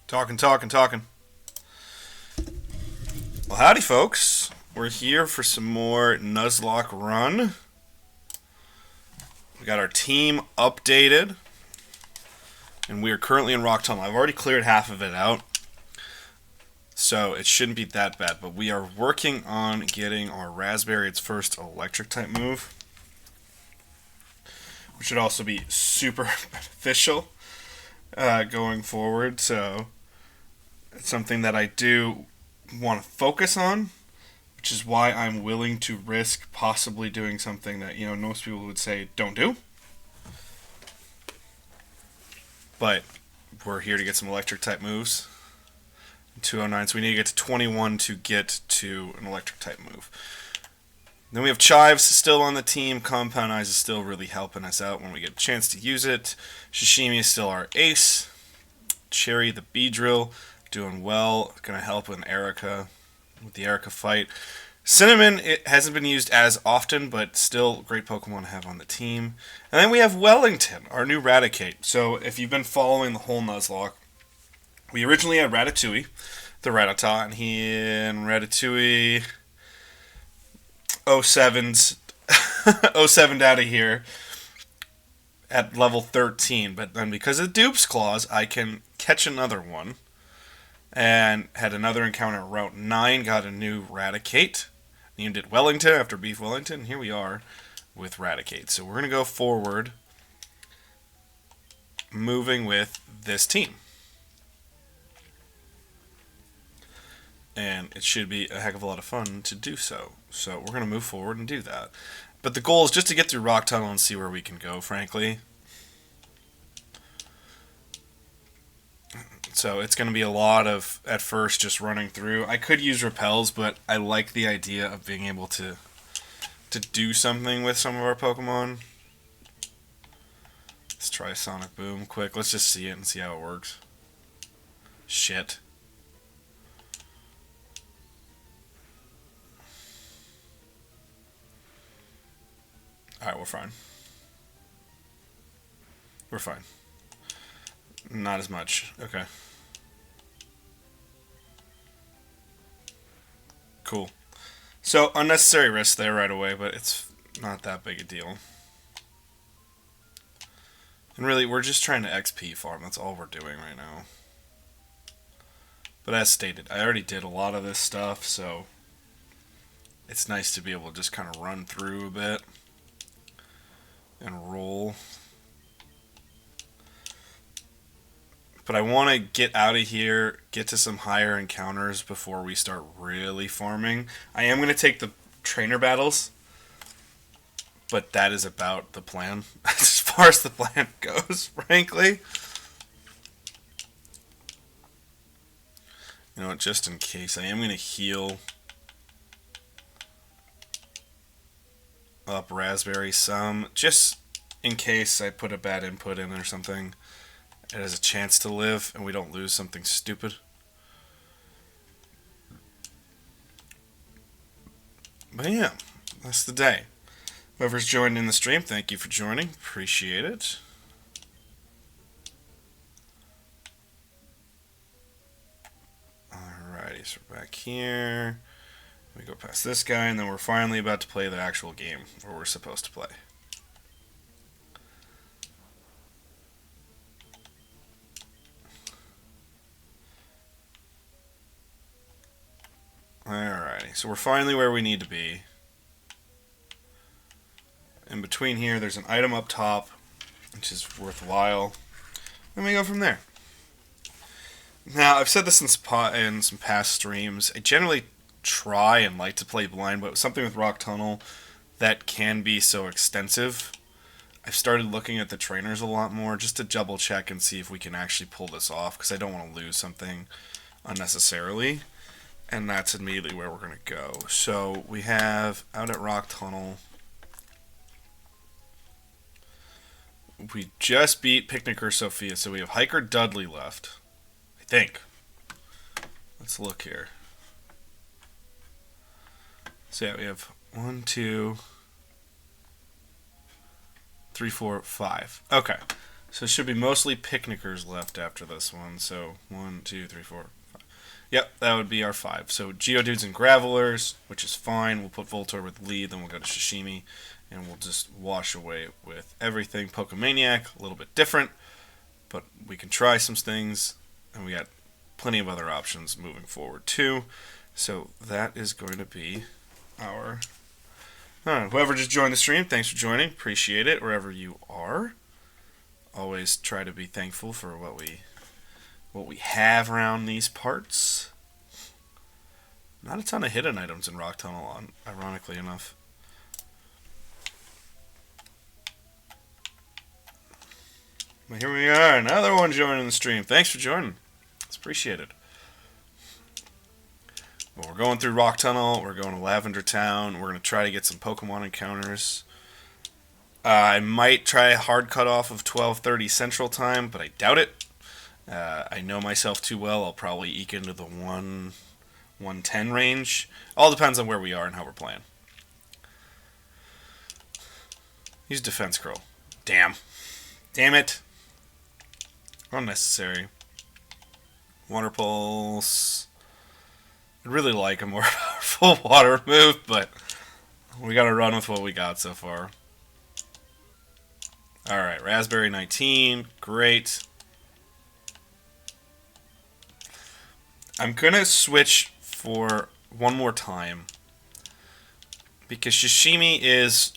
Talking, talking, talking. Well, howdy, folks. We're here for some more Nuzlocke run. We got our team updated, and we are currently in Rock Tunnel. I've already cleared half of it out, so it shouldn't be that bad. But we are working on getting our Raspberry its first electric type move, which should also be super beneficial going forward. So it's something that I do want to focus on, which is why I'm willing to risk possibly doing something that, most people would say don't do. But we're here to get some electric type moves. 209, so we need to get to 21 to get to an electric type move. Then we have Chives still on the team. Compound Eyes is still really helping us out when we get a chance to use it. Shishimi is still our ace. Cherry the Beedrill doing well. Going to help with the Erica fight. Cinnamon, it hasn't been used as often, but still great Pokemon to have on the team. And then we have Wellington, our new Raticate. So if you've been following the whole Nuzlocke, we originally had Ratatouille, the Rattata, and he in Ratatouille 07's 07 out of here at level 13. But then because of Dupe's Claws, I can catch another one. And had another encounter at Route 9, got a new Raticate. Named it Wellington after Beef Wellington. Here we are with Raticate. So we're going to go forward, moving with this team. And it should be a heck of a lot of fun to do so. So we're going to move forward and do that. But the goal is just to get through Rock Tunnel and see where we can go, frankly. So it's going to be a lot of, at first, just running through. I could use repels, but I like the idea of being able to do something with some of our Pokemon. Let's try Sonic Boom quick. Let's just see it and see how it works. Shit. Alright, we're fine. We're fine. Not as much. Okay. Cool. So, unnecessary risk there right away, but it's not that big a deal. And really, we're just trying to XP farm. That's all we're doing right now. But as stated, I already did a lot of this stuff, so it's nice to be able to just kind of run through a bit and roll. But I want to get out of here, get to some higher encounters before we start really farming. I am going to take the trainer battles, but that is about the plan, as far as the plan goes, frankly. You know what, just in case, I am going to heal up Raspberry some, just in case I put a bad input in or something. It has a chance to live and we don't lose something stupid. But yeah, that's the day. Whoever's joined in the stream, thank you for joining. Appreciate it. Alrighty, so we're back here. We go past this guy and then we're finally about to play the actual game where we're supposed to play. Alrighty, so we're finally where we need to be. In between here, there's an item up top, which is worthwhile. Then we go from there. Now, I've said this in some past streams. I generally try and like to play blind, but something with Rock Tunnel that can be so extensive, I've started looking at the trainers a lot more just to double check and see if we can actually pull this off, because I don't want to lose something unnecessarily. And that's immediately where we're going to go. So we have out at Rock Tunnel. We just beat Picnicker Sophia, so we have Hiker Dudley left. I think. Let's look here. So yeah, we have 1, 2, 3, 4, 5. Okay. So it should be mostly picnickers left after this one. So 1, 2, 3, 4, 5. Yep, that would be our 5. So Geodudes and Gravelers, which is fine. We'll put Voltorb with lead, then we'll go to Shishimi, and we'll just wash away with everything. Pokemaniac, a little bit different, but we can try some things, and we got plenty of other options moving forward too. So that is going to be our... whoever just joined the stream, thanks for joining. Appreciate it wherever you are. Always try to be thankful for what we have around these parts. Not a ton of hidden items in Rock Tunnel, ironically enough. But here we are, another one joining the stream. Thanks for joining. It's appreciated. Well, we're going through Rock Tunnel. We're going to Lavender Town. We're going to try to get some Pokemon encounters. I might try a hard cutoff of 12:30 Central Time, but I doubt it. I know myself too well. I'll probably eke into the 1:10 range. All depends on where we are and how we're playing. Use Defense Curl. Damn. Damn it. Unnecessary. Water Pulse. I'd really like a more powerful water move, but we gotta run with what we got so far. Alright, Raspberry 19. Great. I'm gonna switch for one more time, because Shishimi is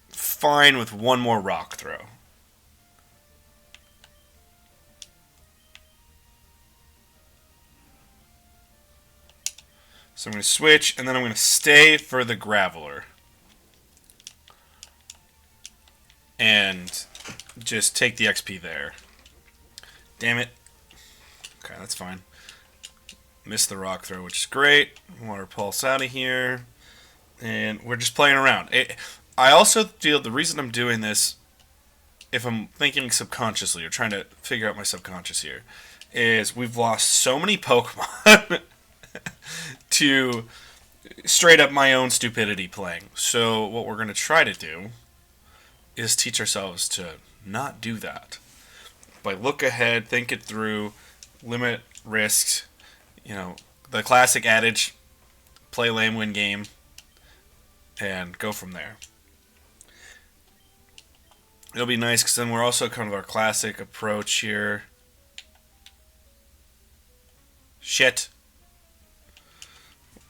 fine with one more rock throw. So I'm going to switch, and then I'm going to stay for the Graveler. And just take the XP there. Damn it. Okay, that's fine. Missed the rock throw, which is great. Water Pulse out of here. And we're just playing around. I also feel the reason I'm doing this, if I'm thinking subconsciously or trying to figure out my subconscious here, is we've lost so many Pokemon to straight up my own stupidity playing. So what we're going to try to do is teach ourselves to not do that. By look ahead, think it through, limit risks, the classic adage, play lame, win game, and go from there. It'll be nice because then we're also kind of our classic approach here. Shit.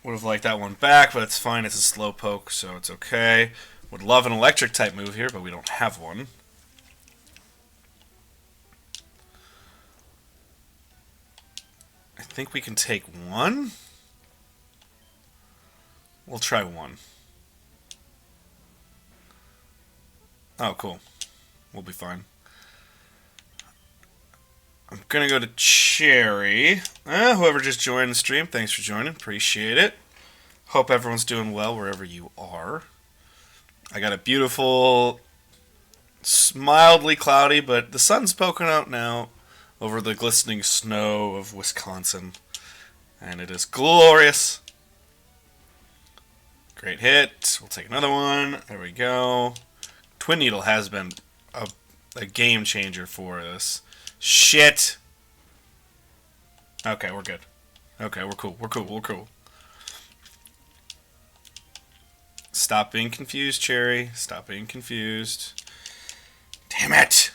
Would have liked that one back, but it's fine. It's a slow poke, so it's okay. Would love an electric type move here, but we don't have one. I think we can take one. We'll try one. Oh, cool. We'll be fine. I'm going to go to Cherry. Whoever just joined the stream, thanks for joining. Appreciate it. Hope everyone's doing well wherever you are. I got a beautiful, mildly cloudy, but the sun's poking out now over the glistening snow of Wisconsin. And it is glorious. Great hit. We'll take another one. There we go. Twin Needle has been a game changer for us. Shit. Okay, we're good. Okay, we're cool. We're cool. We're cool. Stop being confused, Cherry. Stop being confused. Damn it!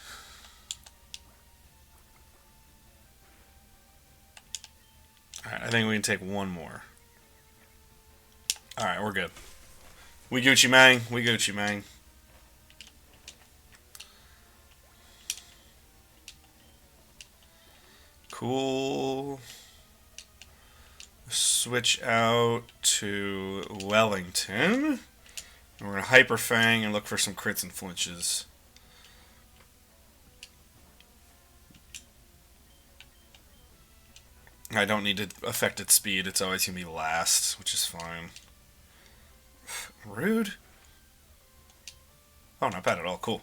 Alright, I think we can take one more. Alright, we're good. We Gucci Mang. We Gucci Mang. Cool. Switch out to Wellington. And we're going to Hyper Fang and look for some crits and flinches. I don't need to affect its speed. It's always going to be last, which is fine. Rude. Oh, not bad at all. Cool.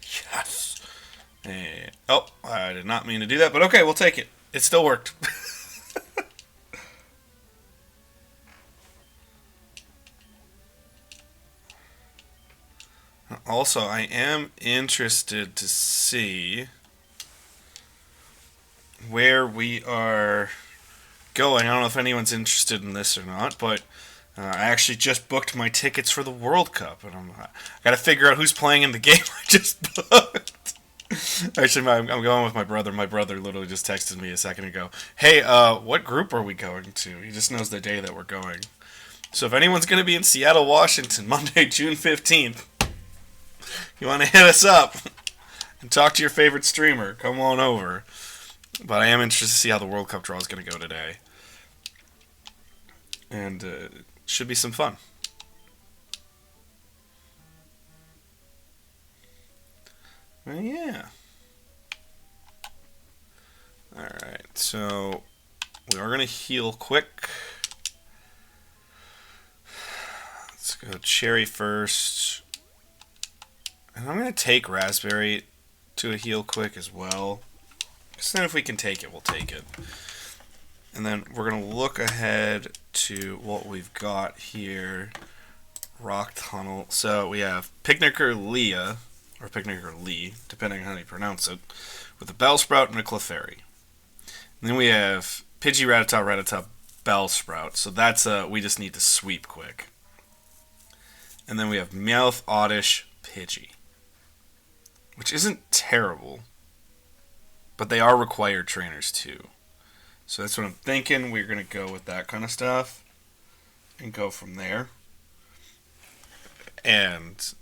Yes. And, oh, I did not mean to do that, but okay, we'll take it. It still worked. also, I am interested to see where we are going. I don't know if anyone's interested in this or not, but I actually just booked my tickets for the World Cup, and I got to figure out who's playing in the game I just booked. Actually, I'm going with my brother. My brother literally just texted me a second ago. Hey, what group are we going to? He just knows the day that we're going. So if anyone's going to be in Seattle, Washington, Monday, June 15th, you want to hit us up and talk to your favorite streamer, come on over. But I am interested to see how the World Cup draw is going to go today. And it should be some fun. Yeah. Alright, so we are going to heal quick. Let's go Cherry first. And I'm going to take Raspberry to a heal quick as well. Because then if we can take it, we'll take it. And then we're going to look ahead to what we've got here. Rock Tunnel. So we have Picnicker Leah, or Picnicker Lee, depending on how you pronounce it, with a Bellsprout and a Clefairy. And then we have Pidgey, Rattata, Rattata, Bellsprout. So that's we just need to sweep quick. And then we have Meowth, Oddish, Pidgey. Which isn't terrible. But they are required trainers too. So that's what I'm thinking. We're going to go with that kind of stuff. And go from there. And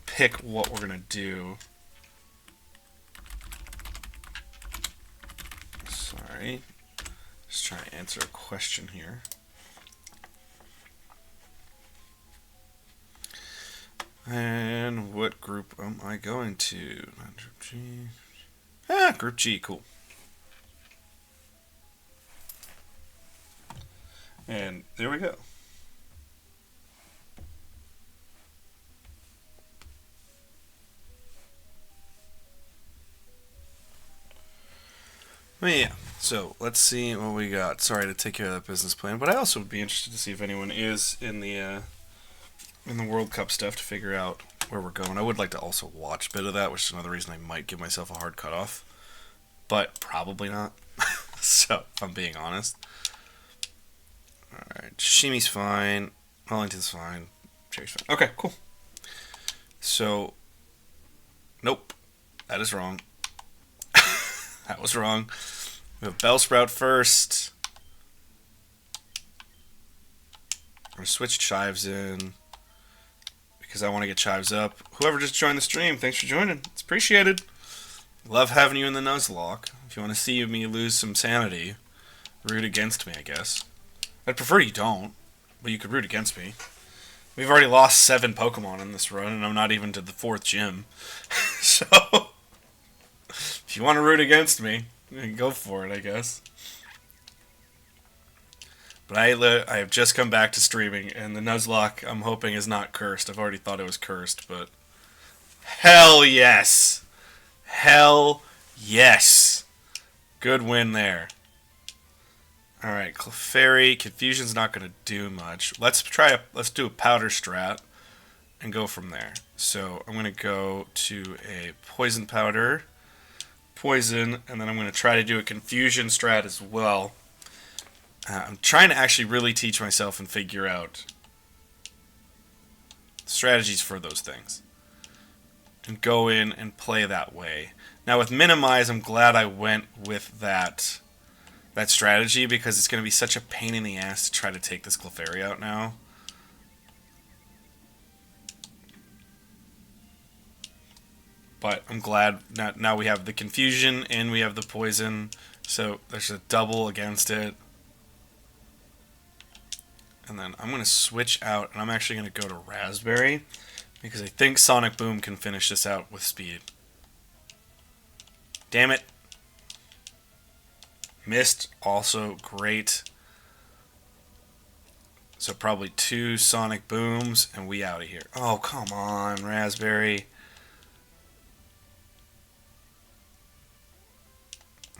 pick what we're going to do. Sorry. Just trying to answer a question here. And what group am I going to? Group G. Group G, cool. And there we go. Well, yeah, so let's see what we got. Sorry to take care of that business plan, but I also would be interested to see if anyone is in the World Cup stuff to figure out where we're going. I would like to also watch a bit of that, which is another reason I might give myself a hard cutoff, but probably not. So, if I'm being honest. Alright, Shimi's fine, Wellington's fine, Cherry's fine. Okay, cool. So, nope, that is wrong. That was wrong. We have Bellsprout first. We're going to switch Chives in because I want to get Chives up. Whoever just joined the stream, thanks for joining. It's appreciated. Love having you in the Nuzlocke. If you want to see me lose some sanity, root against me, I guess. I'd prefer you don't, but you could root against me. We've already lost 7 Pokemon in this run, and I'm not even to the 4th gym. So, if you want to root against me, go for it, I guess. But I have just come back to streaming, and the Nuzlocke, I'm hoping, is not cursed. I've already thought it was cursed, but hell yes! Hell yes! Good win there. Alright, Clefairy. Confusion's not going to do much. Let's do a Powder Strat and go from there. So I'm going to go to a Poison Powder, Poison, and then I'm going to try to do a Confusion Strat as well. I'm trying to actually really teach myself and figure out strategies for those things. And go in and play that way. Now with Minimize, I'm glad I went with that strategy because it's going to be such a pain in the ass to try to take this Clefairy out now. But I'm glad now we have the Confusion and we have the Poison, so there's a double against it. And then I'm going to switch out, and I'm actually going to go to Raspberry, because I think Sonic Boom can finish this out with speed. Damn it. Missed, also great. So probably 2 Sonic Booms, and we out of here. Oh, come on, Raspberry.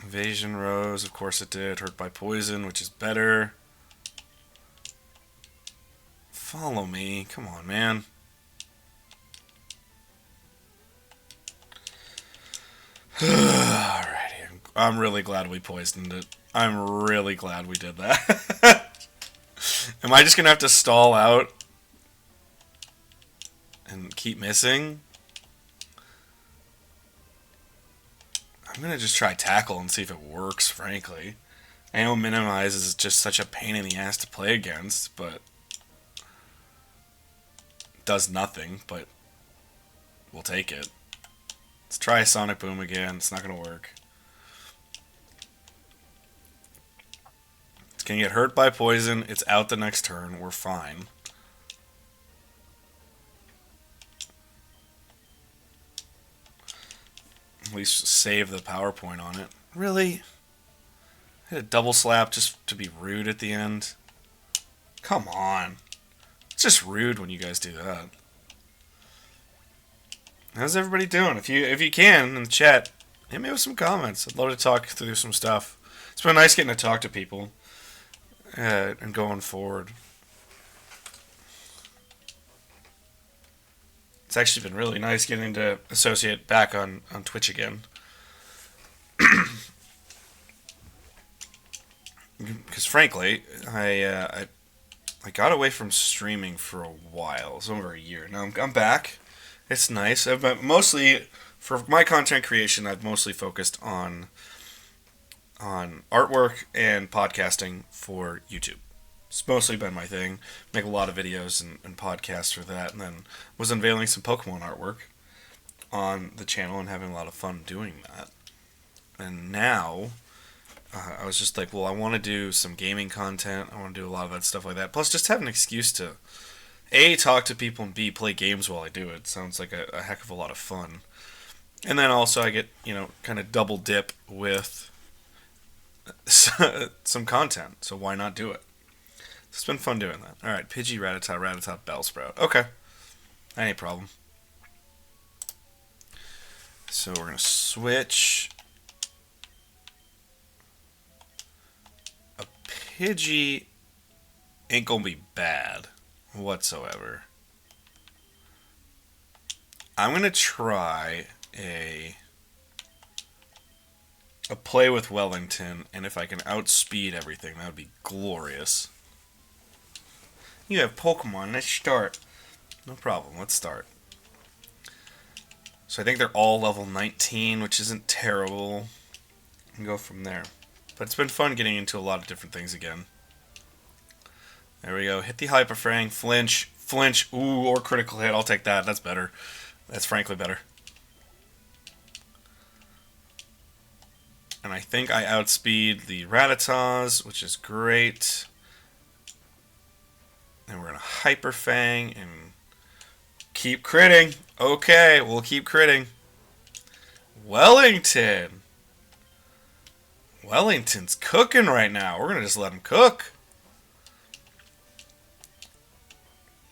Evasion Rose, of course it did. Hurt by Poison, which is better. Follow me. Come on, man. I'm really glad we poisoned it. I'm really glad we did that. Am I just gonna have to stall out and keep missing? I'm gonna just try tackle and see if it works, frankly. I know minimize is just such a pain in the ass to play against, but it does nothing, but we'll take it. Let's try Sonic Boom again. It's not gonna work. It's gonna get hurt by poison. It's out the next turn. We're fine. At least save the PowerPoint on it. Really? I hit a double slap just to be rude at the end? Come on. It's just rude when you guys do that. How's everybody doing? If you can in the chat, hit me with some comments. I'd love to talk through some stuff. It's been nice getting to talk to people and going forward. It's actually been really nice getting to associate back on Twitch again. Because frankly, I got away from streaming for a while. It's over a year. Now I'm back. It's nice. But mostly, for my content creation, I've mostly focused on artwork and podcasting for YouTube. It's mostly been my thing. Make a lot of videos and podcasts for that, and then was unveiling some Pokemon artwork on the channel and having a lot of fun doing that. And now, I was just like, well, I want to do some gaming content. I want to do a lot of that stuff like that. Plus, just have an excuse to, A, talk to people, and B, play games while I do it. Sounds like a heck of a lot of fun. And then also I get, kind of double dip with some content. So why not do it? It's been fun doing that. Alright, Pidgey, Rattata, Rattata, Bellsprout. Okay. Any problem. So we're going to switch. A Pidgey ain't going to be bad whatsoever. I'm going to try a play with Wellington, and if I can outspeed everything, that would be glorious. You have Pokemon, let's start. No problem, let's start. So I think they're all level 19, which isn't terrible. And go from there. But it's been fun getting into a lot of different things again. There we go, hit the Hyper Fang, flinch, flinch, ooh, or critical hit, I'll take that, that's better. That's frankly better. And I think I outspeed the Rattatas, which is great. And we're going to Hyper Fang and keep critting. Okay, we'll keep critting. Wellington. Wellington's cooking right now. We're going to just let him cook.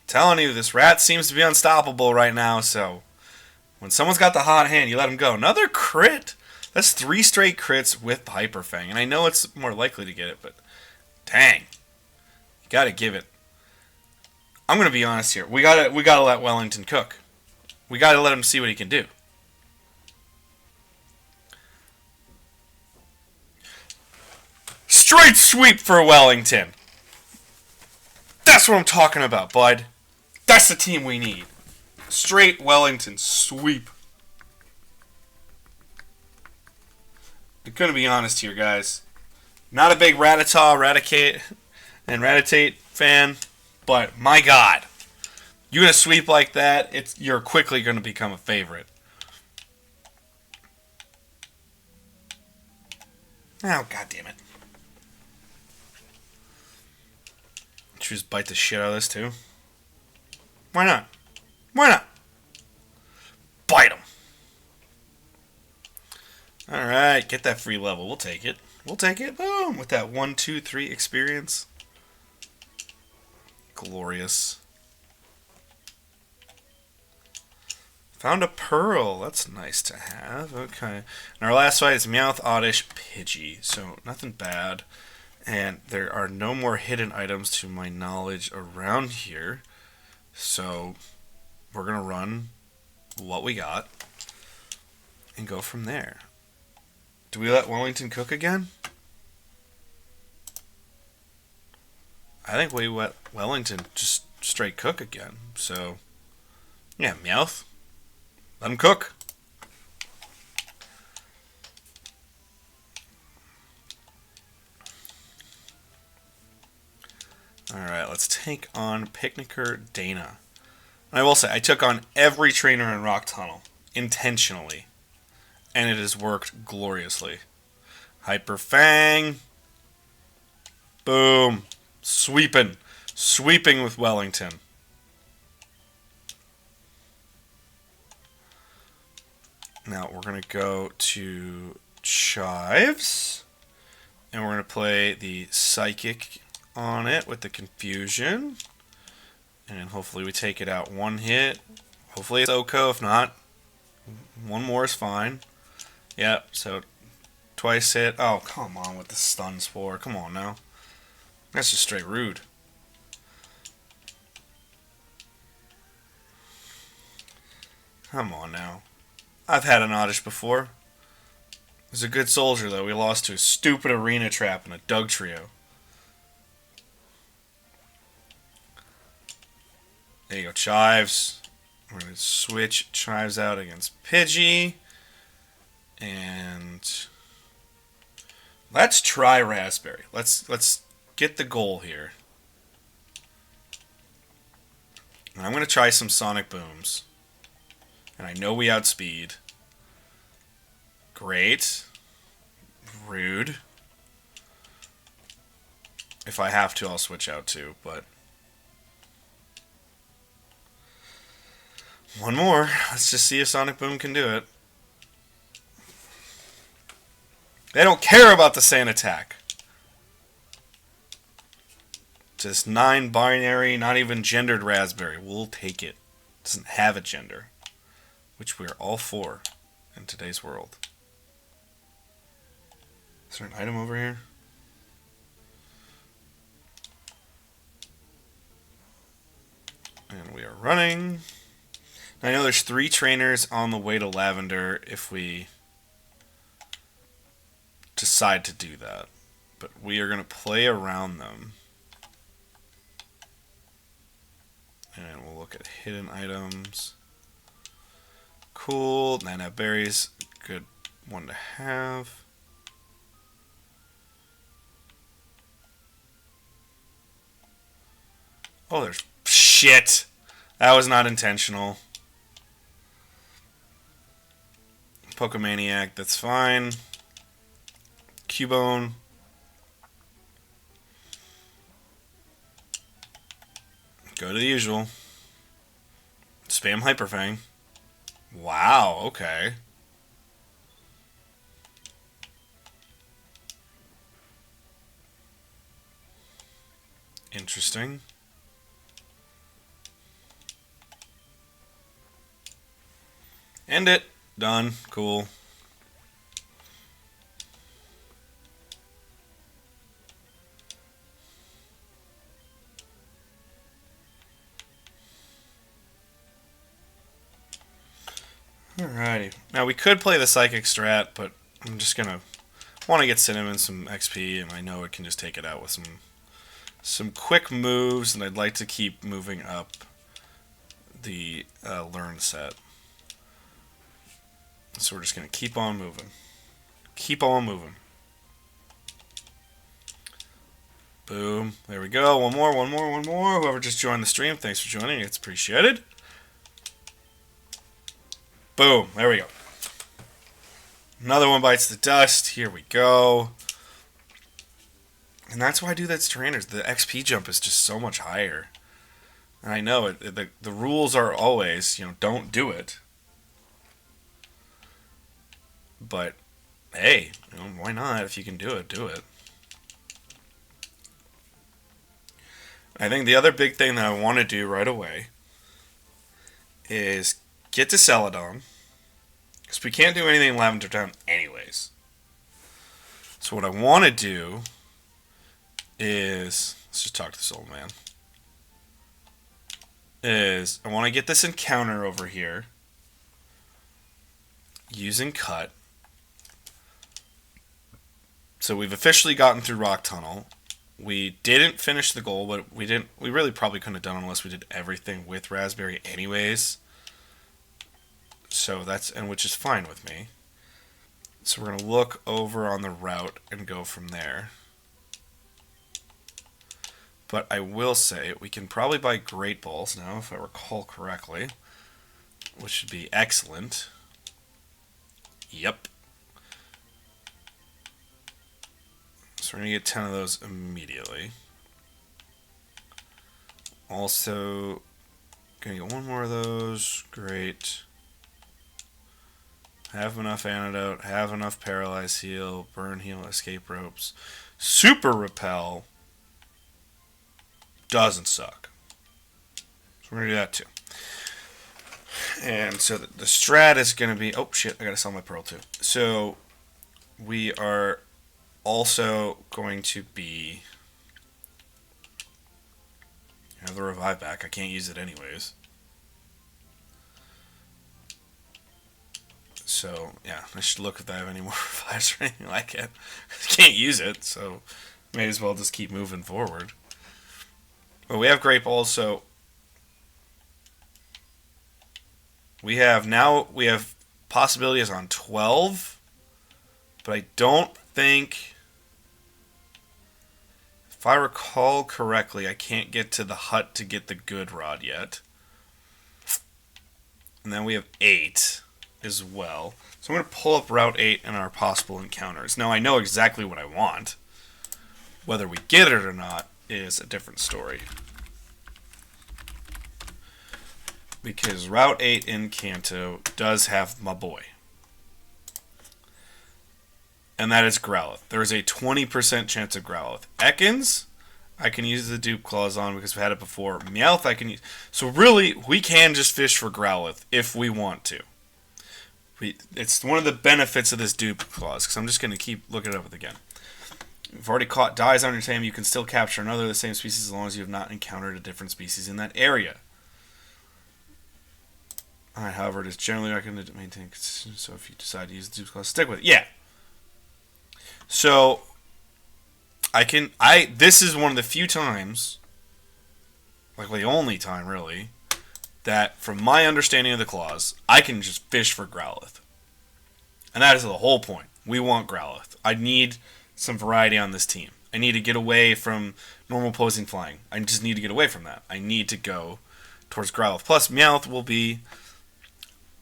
Telling you, this rat seems to be unstoppable right now, so when someone's got the hot hand, you let him go. Another crit. That's 3 straight crits with Hyper Fang, and I know it's more likely to get it, but dang. You got to give it. I'm going to be honest here. We got to let Wellington cook. We got to let him see what he can do. Straight sweep for Wellington. That's what I'm talking about, bud. That's the team we need. Straight Wellington sweep. I'm going to be honest here, guys. Not a big Rattata, Rattata fan, but my God. You get a sweep like that, you're quickly going to become a favorite. Oh, God damn it. Should we just bite the shit out of this, too? Why not? Why not? Bite him. Alright, get that free level. We'll take it. We'll take it. Boom. With that 1, 2, 3 experience. Glorious. Found a pearl. That's nice to have. Okay. And our last fight is Meowth, Oddish, Pidgey. So, nothing bad. And there are no more hidden items to my knowledge around here. So, we're going to run what we got and go from there. Do we let Wellington cook again? I think we let Wellington just straight cook again. So, yeah, Meowth. Let him cook. Alright, let's take on Picnicker Dana. And I will say, I took on every trainer in Rock Tunnel. Intentionally. And it has worked gloriously. Hyper Fang. Boom. Sweeping. Sweeping with Wellington. Now we're going to go to Chives. And we're going to play the Psychic on it with the Confusion. And hopefully we take it out one hit. Hopefully it's Oko. If not, one more is fine. Yep, so twice hit. Oh, come on with the Stun Spore. Come on now. That's just straight rude. Come on now. I've had an Oddish before. He's a good soldier, though. We lost to a stupid arena trap and a Doug Trio. There you go, Chives. We're going to switch Chives out against Pidgey. And let's try Raspberry. Let's get the goal here. And I'm going to try some Sonic Booms. And I know we outspeed. Great. Rude. If I have to, I'll switch out too, but one more. Let's just see if Sonic Boom can do it. They don't care about the sand attack. Just 9 binary, not even gendered Raspberry. We'll take it. Doesn't have a gender. Which we are all for in today's world. Is there an item over here? And we are running. I know there's 3 trainers on the way to Lavender if we decide to do that. But we are going to play around them. And we'll look at hidden items. Cool. 9 berries. Good one to have. Oh, there's... Shit! That was not intentional. Pokemaniac, that's fine. Cubone. Go to the usual. Spam Hyper Fang. Wow, okay. Interesting. End it. Done. Cool. Alrighty. Now we could play the Psychic strat, but I'm just gonna want to get Cinnamon some XP, and I know it can just take it out with some quick moves, and I'd like to keep moving up the learn set. So we're just gonna keep on moving. Keep on moving. Boom. There we go. One more, one more, one more. Whoever just joined the stream, thanks for joining. It's appreciated. Boom. There we go. Another one bites the dust. Here we go. And that's why I do that to trainers. The XP jump is just so much higher. And I know the rules are always, don't do it. But, hey, why not? If you can do it, do it. I think the other big thing that I want to do right away is get to Celadon. Because we can't do anything in Lavender Town anyways. So what I want to do is... Let's just talk to this old man. I want to get this encounter over here. Using Cut. So we've officially gotten through Rock Tunnel. We didn't finish the goal, but we didn't. We really probably couldn't have done it unless we did everything with Raspberry anyways. So which is fine with me. So we're gonna look over on the route and go from there. But I will say we can probably buy Great Balls now, if I recall correctly, which should be excellent. Yep. So we're going to get 10 of those immediately. Also, going to get one more of those. Great. Have enough antidote. Have enough paralyze heal. Burn heal. Escape ropes. Super repel. Doesn't suck. So we're going to do that too. And so the strat is going to be... Oh, shit. I got to sell my pearl too. So we are also going to be... I have the revive back. I can't use it anyways. So, yeah. I should look if I have any more revives or anything like it. I can't use it, so may as well just keep moving forward. But we have Great Balls, so... We have possibilities on 12, but I don't think, if I recall correctly, I can't get to the hut to get the good rod yet. And then we have 8 as well. So I'm going to pull up Route 8 and our possible encounters. Now I know exactly what I want. Whether we get it or not is a different story. Because Route 8 in Kanto does have my boy. And that is Growlithe. There is a 20% chance of Growlithe. Ekans, I can use the dupe claws on because we've had it before. Meowth, I can use... So really, we can just fish for Growlithe if we want to. It's one of the benefits of this dupe clause, because I'm just going to keep looking it up again. If you've already caught dies on your team, you can still capture another of the same species as long as you have not encountered a different species in that area. Alright, however, it is generally recommended to maintain consistency, so if you decide to use the dupe clause, stick with it. Yeah. So, this is one of the few times, like the only time really, that from my understanding of the clause, I can just fish for Growlithe. And that is the whole point. We want Growlithe. I need some variety on this team. I need to get away from normal posing flying. I just need to get away from that. I need to go towards Growlithe. Plus, Meowth will be...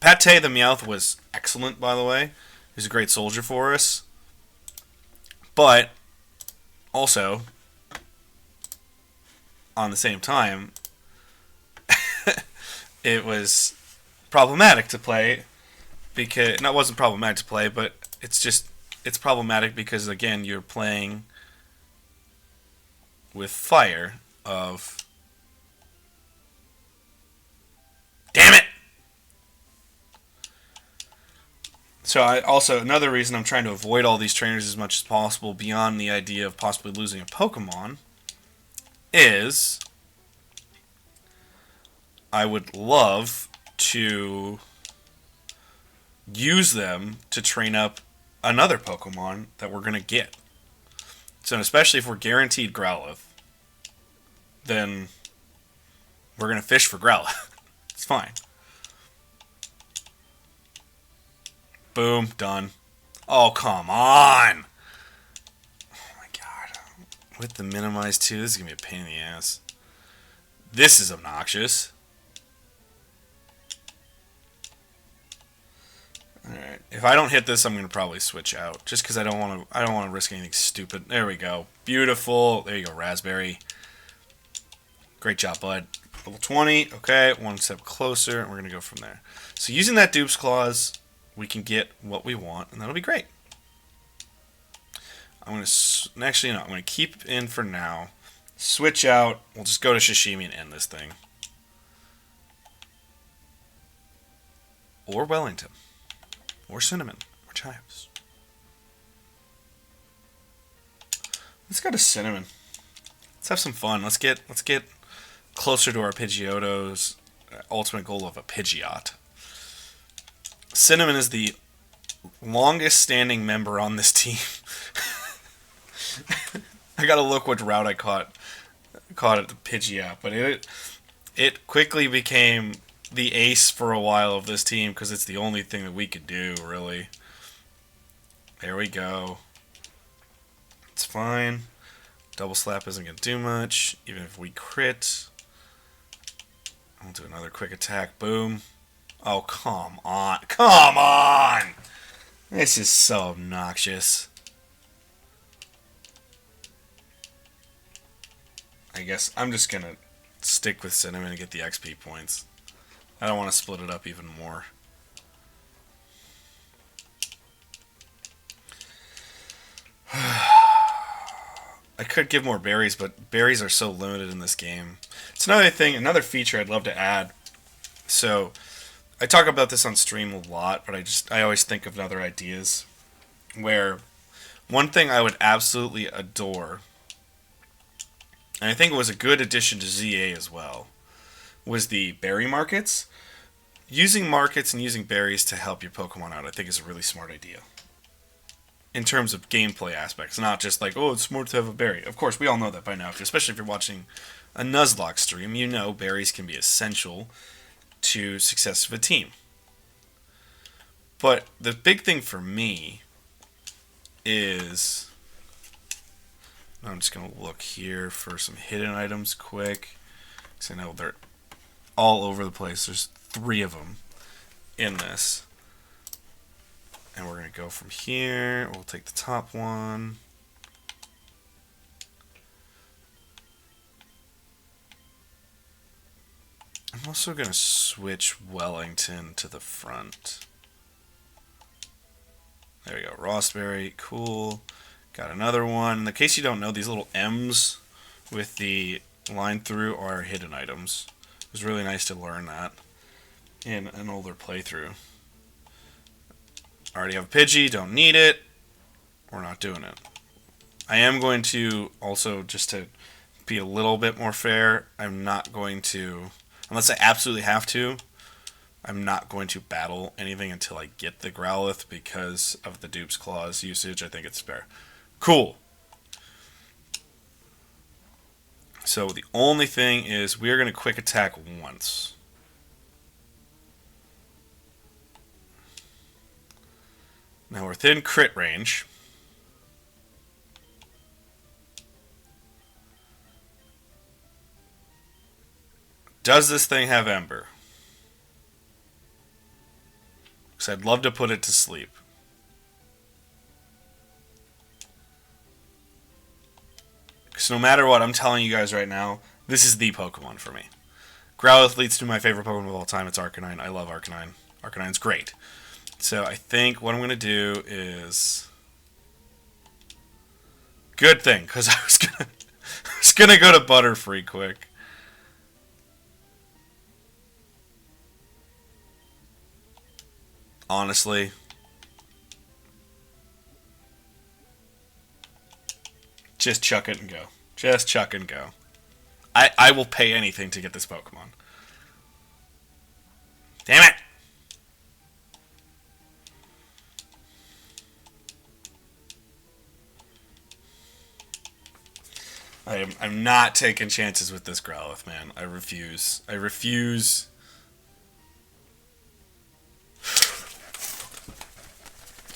PTE the Meowth was excellent, by the way. He was a great soldier for us. But, also, on the same time, it was problematic to play. Because, no, it wasn't problematic to play, but it's problematic because, again, you're playing with fire of... Damn it! So another reason I'm trying to avoid all these trainers as much as possible beyond the idea of possibly losing a Pokemon is I would love to use them to train up another Pokemon that we're going to get. So especially if we're guaranteed Growlithe, then we're going to fish for Growlithe. It's fine. Boom, done. Oh, come on! Oh my god. With the minimize too, this is going to be a pain in the ass. This is obnoxious. Alright. If I don't hit this, I'm going to probably switch out. Just because I don't want to risk anything stupid. There we go. Beautiful. There you go, Raspberry. Great job, bud. Level 20. Okay, one step closer, and we're going to go from there. So using that dupes clause, we can get what we want, and that'll be great. I'm going to... Actually, no. I'm going to keep in for now. Switch out. We'll just go to Shishimi and end this thing. Or Wellington. Or Cinnamon. Or Chives. Let's go to Cinnamon. Let's have some fun. Let's get closer to our Pidgeotto's ultimate goal of a Pidgeot. Cinnamon is the longest standing member on this team. I gotta look which route I caught at the Pidgeot, but it quickly became the ace for a while of this team because it's the only thing that we could do, really. There we go. It's fine. Double slap isn't going to do much, even if we crit. I'll do another quick attack. Boom. Oh, come on. Come on! This is so obnoxious. I guess I'm just going to stick with Cinnamon and get the XP points. I don't want to split it up even more. I could give more berries, but berries are so limited in this game. It's another thing, another feature I'd love to add. So, I talk about this on stream a lot, but I always think of other ideas. Where one thing I would absolutely adore, and I think it was a good addition to ZA as well, was the berry markets. Using markets and using berries to help your Pokemon out, I think is a really smart idea. In terms of gameplay aspects, not just like, oh, it's smart to have a berry. Of course, we all know that by now, especially if you're watching a Nuzlocke stream. You know berries can be essential to success of a team. But the big thing for me is, I'm just going to look here for some hidden items quick, because I know they're all over the place. There's 3 of them in this. And we're going to go from here. We'll take the top one. I'm also going to switch Wellington to the front. There we go. Rossberry. Cool. Got another one. In the case you don't know, these little M's with the line through are hidden items. It was really nice to learn that in an older playthrough. Already have a Pidgey, don't need it. We're not doing it. I am going to also, just to be a little bit more fair, I'm not going to, unless I absolutely have to, I'm not going to battle anything until I get the Growlithe because of the Dupe's Claws usage. I think it's fair. Cool. So the only thing is we're going to quick attack once. Now we're within crit range. Does this thing have Ember? Because I'd love to put it to sleep. Because no matter what, I'm telling you guys right now, this is the Pokemon for me. Growlithe leads to my favorite Pokemon of all time. It's Arcanine. I love Arcanine. Arcanine's great. So I think what I'm going to do is... Good thing, because I was gonna go to Butterfree quick. Honestly. Just chuck it and go. Just chuck and go. I will pay anything to get this Pokemon. Damn it! I'm not taking chances with this Growlithe, man. I refuse. I refuse.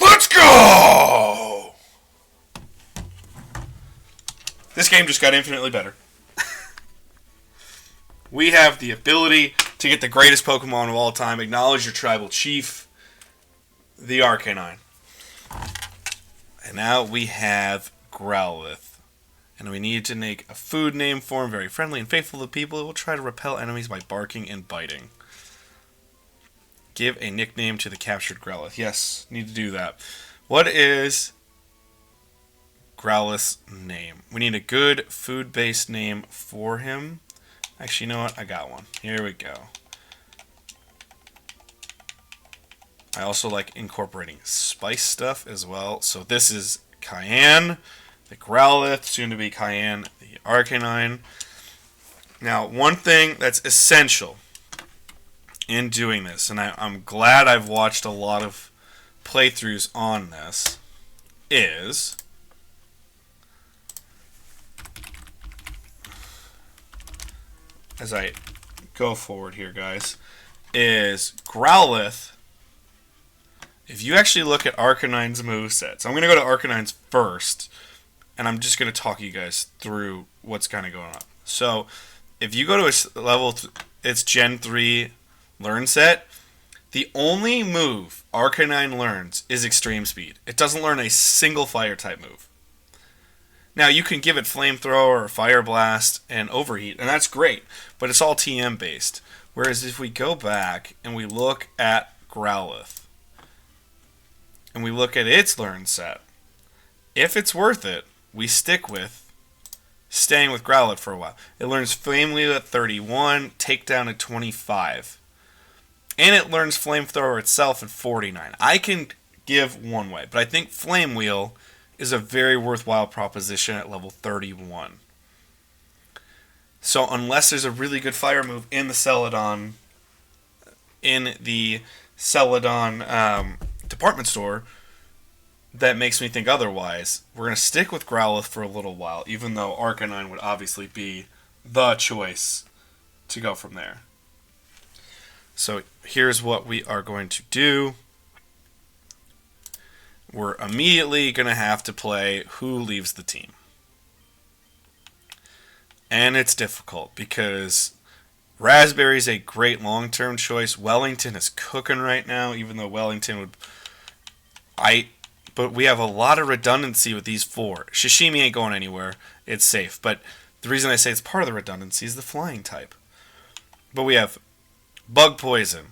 Let's go! This game just got infinitely better. We have the ability to get the greatest Pokemon of all time. Acknowledge your tribal chief, the Arcanine. And now we have Growlithe. And we need to make a food name for him, very friendly and faithful to people. It will try to repel enemies by barking and biting. Give a nickname to the captured Growlithe. Yes, need to do that. What is Growlithe's name? We need a good food-based name for him. Actually, you know what? I got one. Here we go. I also like incorporating spice stuff as well. So this is Cayenne. The Growlithe, soon to be Cayenne, the Arcanine. Now, one thing that's essential in doing this, and I'm glad I've watched a lot of playthroughs on this, is as I go forward here, guys, is Growlithe. If you actually look at Arcanine's movesets, I'm going to go to Arcanine's first, and I'm just going to talk you guys through what's kind of going on. So, if you go to its its Gen 3 learn set, the only move Arcanine learns is Extreme Speed. It doesn't learn a single fire type move. Now, you can give it Flamethrower or Fire Blast and Overheat, and that's great, but it's all TM based. Whereas if we go back and we look at Growlithe, and we look at its learn set, if it's worth it, we stick with staying with Growlithe for a while. It learns Flame Wheel at 31, Takedown at 25. And it learns Flamethrower itself at 49. I can give one way, but I think Flame Wheel is a very worthwhile proposition at level 31. So unless there's a really good fire move in the Celadon, department store that makes me think otherwise, we're going to stick with Growlithe for a little while, even though Arcanine would obviously be the choice to go from there. So here's what we are going to do. We're immediately going to have to play who leaves the team. And it's difficult because Raspberry's a great long-term choice. Wellington is cooking right now, even though Wellington would... But we have a lot of redundancy with these four. Shishimi ain't going anywhere. It's safe. But the reason I say it's part of the redundancy is the flying type. But we have Bug Poison,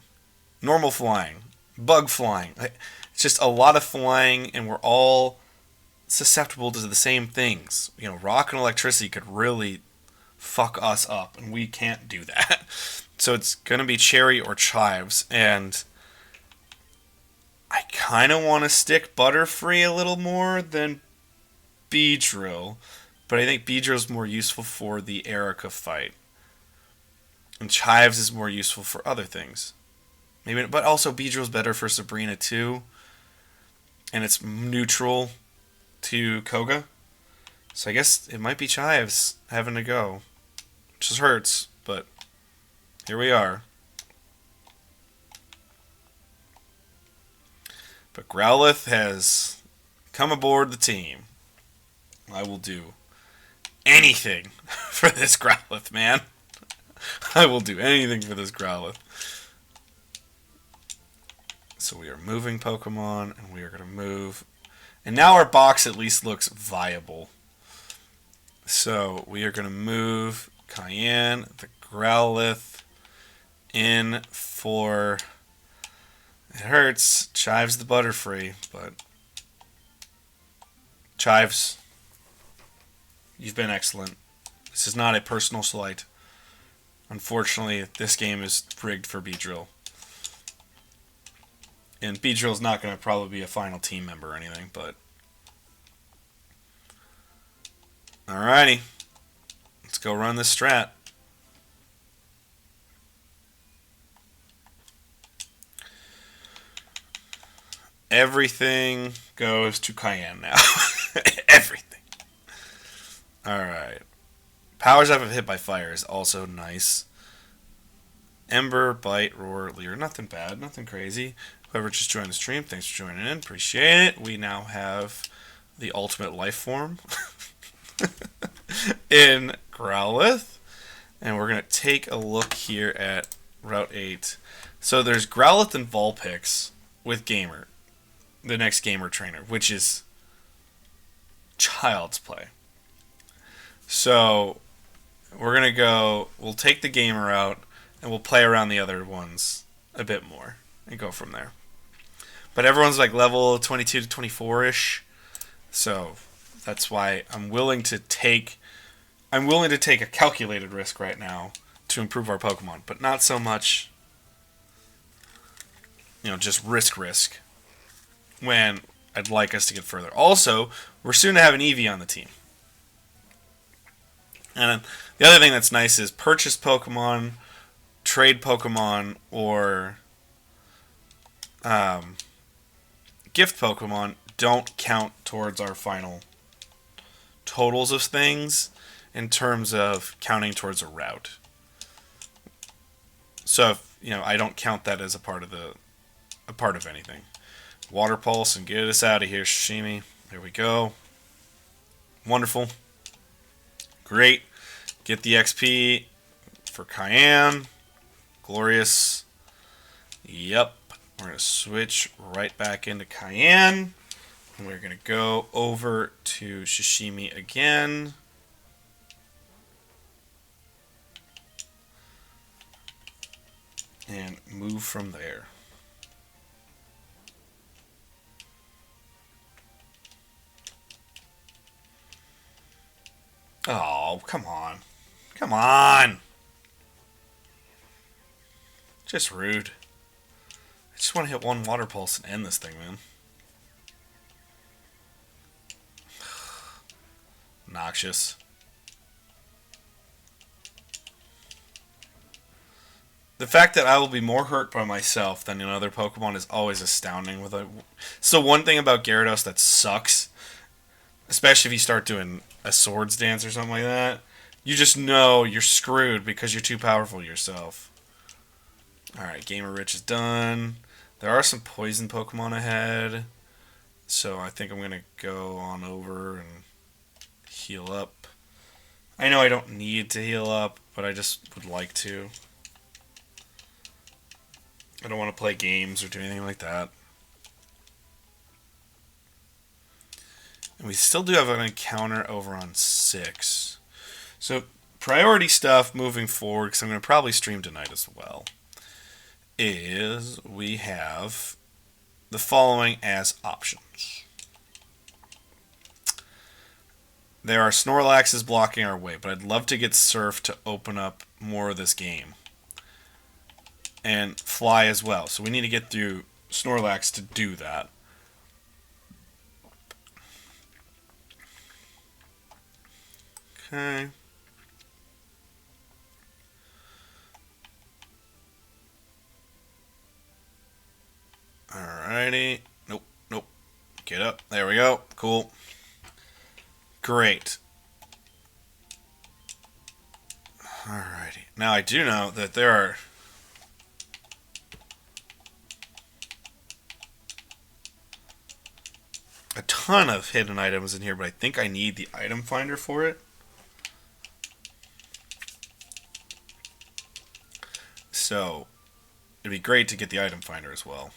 Normal Flying, Bug Flying. It's just a lot of flying, and we're all susceptible to the same things. You know, Rock and Electricity could really fuck us up, and we can't do that. So it's going to be Cherry or Chives, and I kind of want to stick Butterfree a little more than Beedrill, but I think Beedrill's more useful for the Erica fight, and Chives is more useful for other things. Maybe, but also Beedrill's better for Sabrina too, and it's neutral to Koga. So I guess it might be Chives having to go. Which just hurts, but here we are. But Growlithe has come aboard the team. I will do anything for this Growlithe, man. I will do anything for this Growlithe. So we are moving Pokemon, and we are going to move. And now our box at least looks viable. So we are going to move Cayenne, the Growlithe, in for... It hurts. Chives the Butterfree, but... Chives, you've been excellent. This is not a personal slight. Unfortunately, this game is rigged for Beedrill. And Beedrill's not going to probably be a final team member or anything, but... Alrighty. Let's go run this strat. Everything goes to Cayenne now. Everything. Alright. Powers up if hit by fire is also nice. Ember, Bite, Roar, Leer. Nothing bad. Nothing crazy. Whoever just joined the stream, thanks for joining in. Appreciate it. We now have the ultimate life form in Growlithe. And we're going to take a look here at Route 8. So there's Growlithe and Vulpix with Gamer. The next Gamer trainer, which is child's play. So we're going to go, we'll take the Gamer out, and we'll play around the other ones a bit more and go from there. But everyone's like level 22 to 24-ish. So that's why I'm willing to take a calculated risk right now to improve our Pokemon, but not so much, just risk when I'd like us to get further. Also, we're soon to have an Eevee on the team. And the other thing that's nice is purchase Pokemon, trade Pokemon, or gift Pokemon don't count towards our final totals of things in terms of counting towards a route. So if, I don't count that as a part of anything. Water pulse and get us out of here, Shishimi. There we go. Wonderful. Great. Get the XP for Cayenne. Glorious. Yep. We're going to switch right back into Cayenne. And we're going to go over to Shishimi again. And move from there. Oh, come on. Come on! Just rude. I just want to hit one water pulse and end this thing, man. Noxious. The fact that I will be more hurt by myself than another Pokemon is always astounding. So one thing about Gyarados that sucks, especially if you start doing a swords dance or something like that, you just know you're screwed because you're too powerful yourself. Alright, Gamer Rich is done. There are some poison Pokemon ahead, so I think I'm going to go on over and heal up. I know I don't need to heal up, but I just would like to. I don't want to play games or do anything like that. And we still do have an encounter over on 6. So, priority stuff moving forward, because I'm going to probably stream tonight as well, is we have the following as options. There are Snorlaxes blocking our way, but I'd love to get Surf to open up more of this game. And Fly as well. So we need to get through Snorlax to do that. Okay. Alrighty. Nope, nope. Get up. There we go. Cool. Great. Alrighty. Now I do know that there are a ton of hidden items in here, but I think I need the item finder for it. So, it'd be great to get the item finder as well.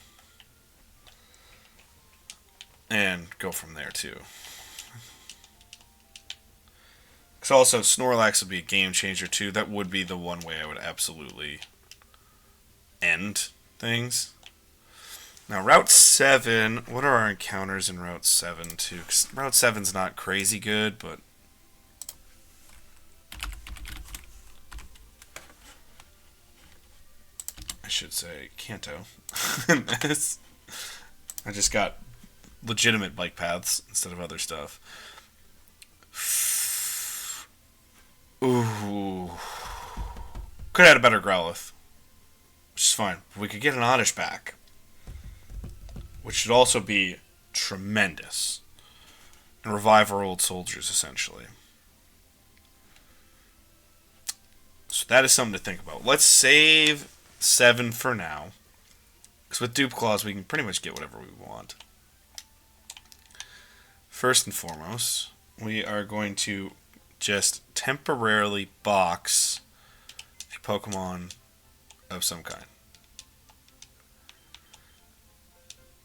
And go from there, too. Because also, Snorlax would be a game changer, too. That would be the one way I would absolutely end things. Now, Route 7, what are our encounters in Route 7, too? Because Route 7's not crazy good, but I should say Kanto. I just got legitimate bike paths instead of other stuff. Ooh. Could have had a better Growlithe, which is fine. We could get an Oddish back, which should also be tremendous, and revive our old soldiers, essentially. So that is something to think about. Let's save 7 for now, because with Dupe Claws we can pretty much get whatever we want. First and foremost, we are going to just temporarily box a Pokemon of some kind.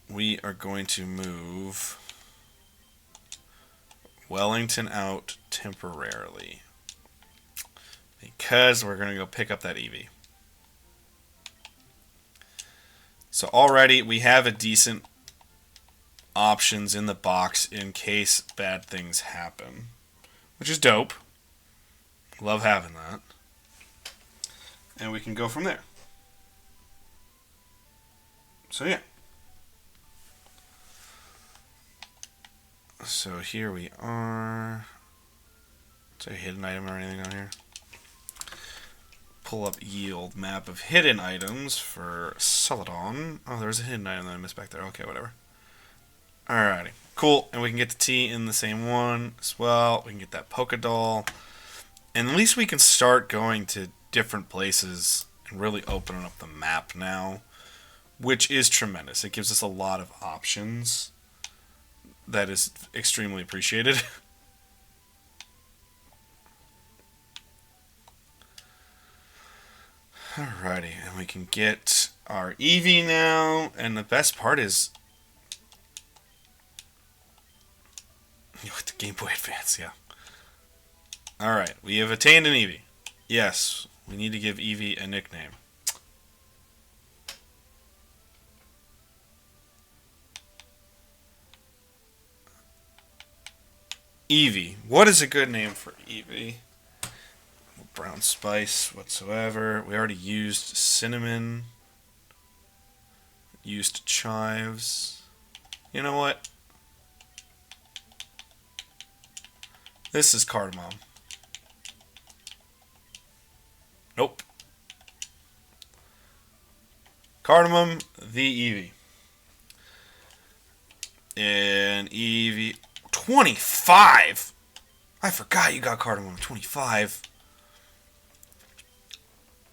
We are going to move Wellington out temporarily because we're going to go pick up that Eevee. So already we have a decent options in the box in case bad things happen, which is dope. Love having that. And we can go from there. So yeah. So here we are. Is there a hidden item or anything on here? Pull up yield map of hidden items for Celadon. Oh, there's a hidden item that I missed back there. Okay, whatever. Alrighty. Cool. And we can get the T in the same one as well. We can get that Poké Doll. And at least we can start going to different places and really opening up the map now, which is tremendous. It gives us a lot of options. That is extremely appreciated. Alrighty, and we can get our Eevee now, and the best part is with the Game Boy Advance, yeah. Alright, we have attained an Eevee. Yes, we need to give Eevee a nickname. Eevee. What is a good name for Eevee? Brown spice whatsoever. We already used cinnamon. Used chives. You know what? This is cardamom. Nope. Cardamom, the Eevee. And Eevee. 25? I forgot you got cardamom. 25.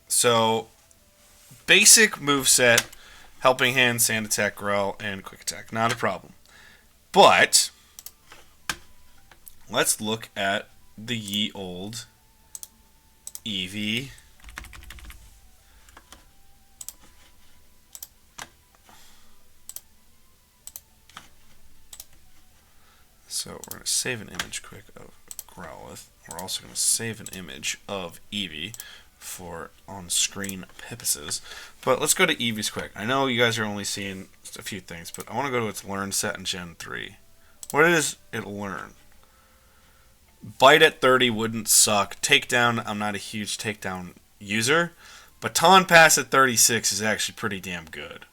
So, basic moveset, helping hand, sand attack, growl, and quick attack. Not a problem. But, let's look at the ye old Eevee. So we're going to save an image quick of Growlithe. We're also going to save an image of Eevee for on-screen purposes. But let's go to Eevee's quick. I know you guys are only seeing just a few things, but I want to go to its learn set in Gen 3. What does it learn? Bite at 30 wouldn't suck. Takedown, I'm not a huge takedown user. Baton Pass at 36 is actually pretty damn good.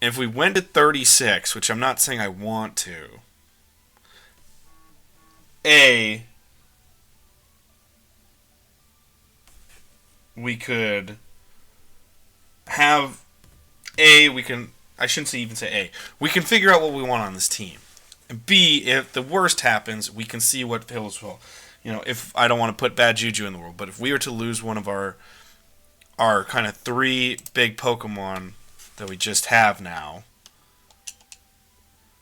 If we went to 36, which I'm not saying I want to, we could have I shouldn't even say A. We can figure out what we want on this team. And B, if the worst happens, we can see what feels well. You know, if I don't want to put bad juju in the world, but if we were to lose one of our kind of 3 big Pokemon that we just have now,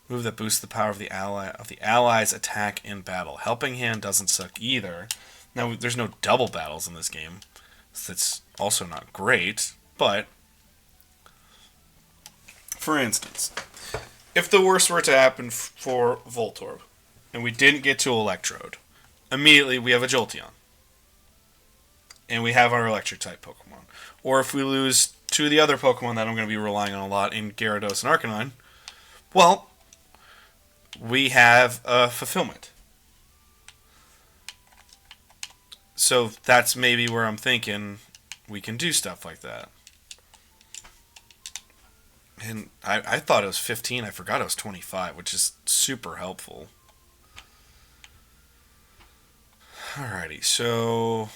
move that boosts the power of the allies' attack in battle. Helping Hand doesn't suck either. Now, there's no double battles in this game, so that's also not great, but for instance, if the worst were to happen for Voltorb, and we didn't get to Electrode, immediately we have a Jolteon. And we have our Electric-type Pokemon. Or if we lose 2 of the other Pokemon that I'm going to be relying on a lot in Gyarados and Arcanine, well, we have a Fulfillment. So that's maybe where I'm thinking we can do stuff like that. And I thought it was 15. I forgot it was 25, which is super helpful. Alrighty, so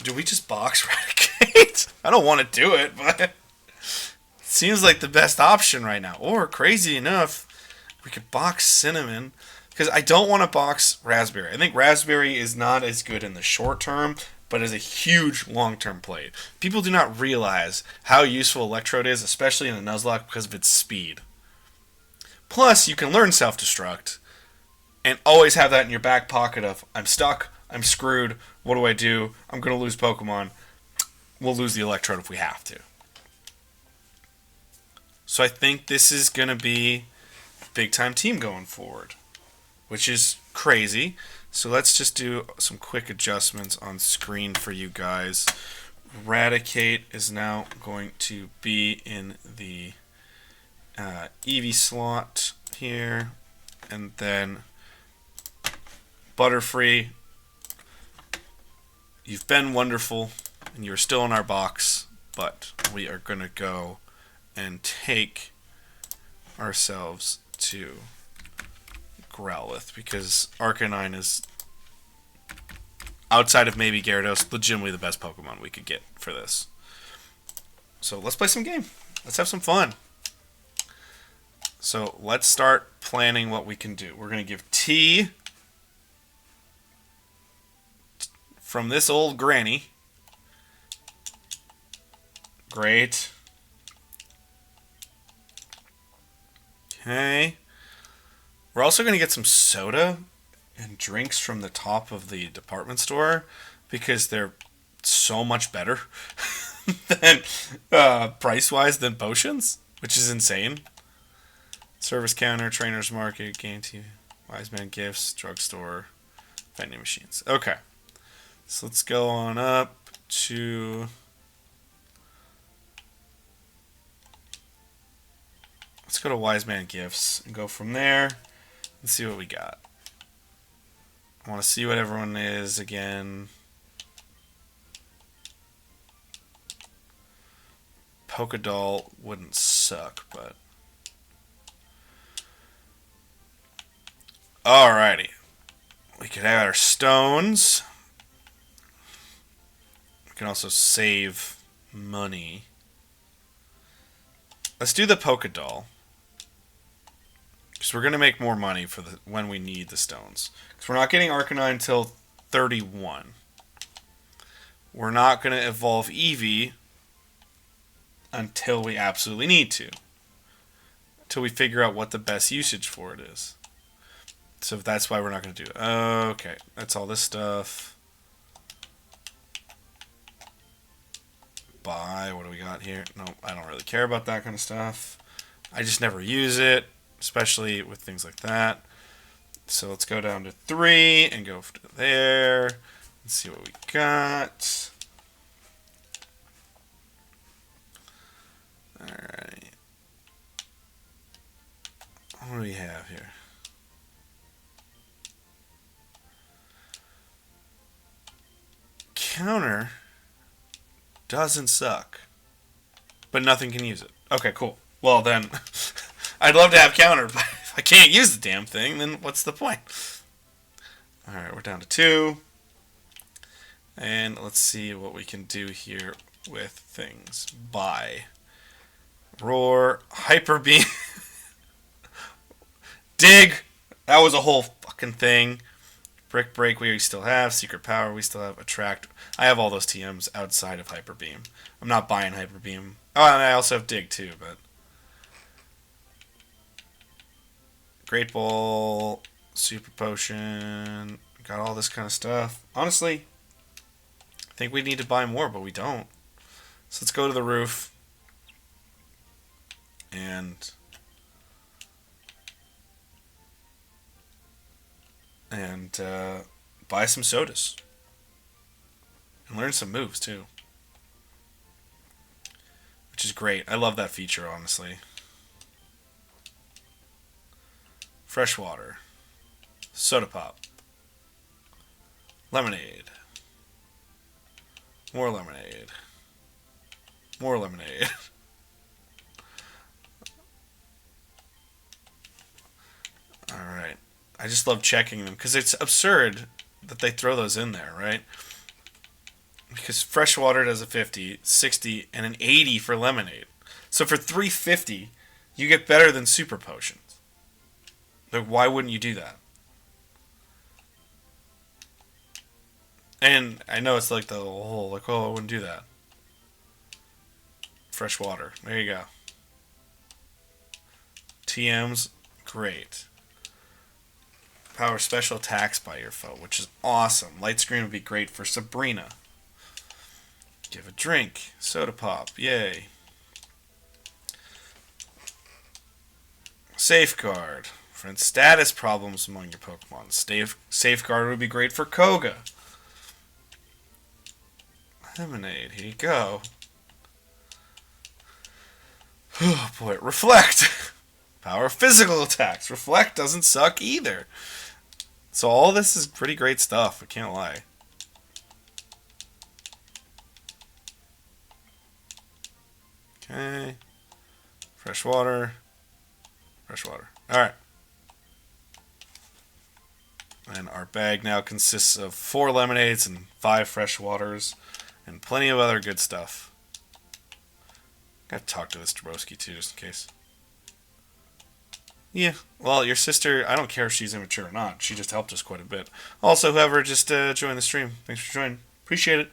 do we just box Raticate? I don't want to do it, but it seems like the best option right now. Or, crazy enough, we could box Cinnamon. Because I don't want to box Raspberry. I think Raspberry is not as good in the short term, but is a huge long-term play. People do not realize how useful Electrode is, especially in the Nuzlocke, because of its speed. Plus, you can learn Self-Destruct, and always have that in your back pocket of, I'm stuck, I'm screwed, what do I do? I'm going to lose Pokemon. We'll lose the Electrode if we have to. So I think this is going to be a big-time team going forward, which is crazy. So let's just do some quick adjustments on screen for you guys. Raticate is now going to be in the Eevee slot here. And then Butterfree, you've been wonderful, and you're still in our box, but we are going to go and take ourselves to Growlithe, because Arcanine is, outside of maybe Gyarados, legitimately the best Pokemon we could get for this. So let's play some game. Let's have some fun. So let's start planning what we can do. We're going to give T from this old granny. Great. Okay. We're also going to get some soda and drinks from the top of the department store because they're so much better than price-wise than potions, which is insane. Service counter, trainer's market, game TV, wise man gifts, drugstore, vending machines. Okay. So let's go on up to... Let's go to wise man gifts and go from there and see what we got. I want to see what everyone is again. Pokédoll wouldn't suck, but... Alrighty. We could add our stones. We can also save money. Let's do the Pokédoll. Because we're going to make more money for when we need the stones. Because we're not getting Arcanine until 31. We're not going to evolve Eevee until we absolutely need to. Until we figure out what the best usage for it is. So that's why we're not going to do it. Okay, that's all this stuff. Buy, what do we got here? No, I don't really care about that kind of stuff. I just never use it, especially with things like that. So let's go down to 3 and go to there. Let's see what we got. Alright. What do we have here? Counter doesn't suck, but nothing can use it. Okay, cool. Well then, I'd love to have counter, but if I can't use the damn thing, then what's the point? Alright, we're down to 2. And let's see what we can do here with things. Buy. Roar. Hyper Beam. Dig. That was a whole fucking thing. Brick Break we still have. Secret Power we still have. Attract. I have all those TMs outside of Hyper Beam. I'm not buying Hyper Beam. Oh, and I also have Dig too, but... Great Ball. Super Potion. Got all this kind of stuff. Honestly, I think we need to buy more, but we don't. So let's go to the roof. And buy some sodas. And learn some moves, too. Which is great. I love that feature, honestly. Fresh water. Soda pop. Lemonade. More lemonade. More lemonade. Alright. I just love checking them because it's absurd that they throw those in there, right? Because fresh water does a 50, 60, and an 80 for lemonade. So for 350, you get better than super potions. Like, why wouldn't you do that? And I know it's like the whole, like, oh, I wouldn't do that. Fresh water. There you go. TMs, great. Power special attacks by your foe, which is awesome. Light screen would be great for Sabrina. Give a drink. Soda pop. Yay. Safeguard. Prevent status problems among your Pokemon. Safeguard would be great for Koga. Lemonade. Here you go. Oh boy. Reflect. Power physical attacks. Reflect doesn't suck either. So all this is pretty great stuff. I can't lie. Okay. Fresh water. Fresh water. Alright. And our bag now consists of 4 lemonades and 5 fresh waters. And plenty of other good stuff. I gotta talk to this Jabrowski too, just in case. Yeah. Well, your sister, I don't care if she's immature or not. She just helped us quite a bit. Also, whoever just joined the stream, thanks for joining. Appreciate it.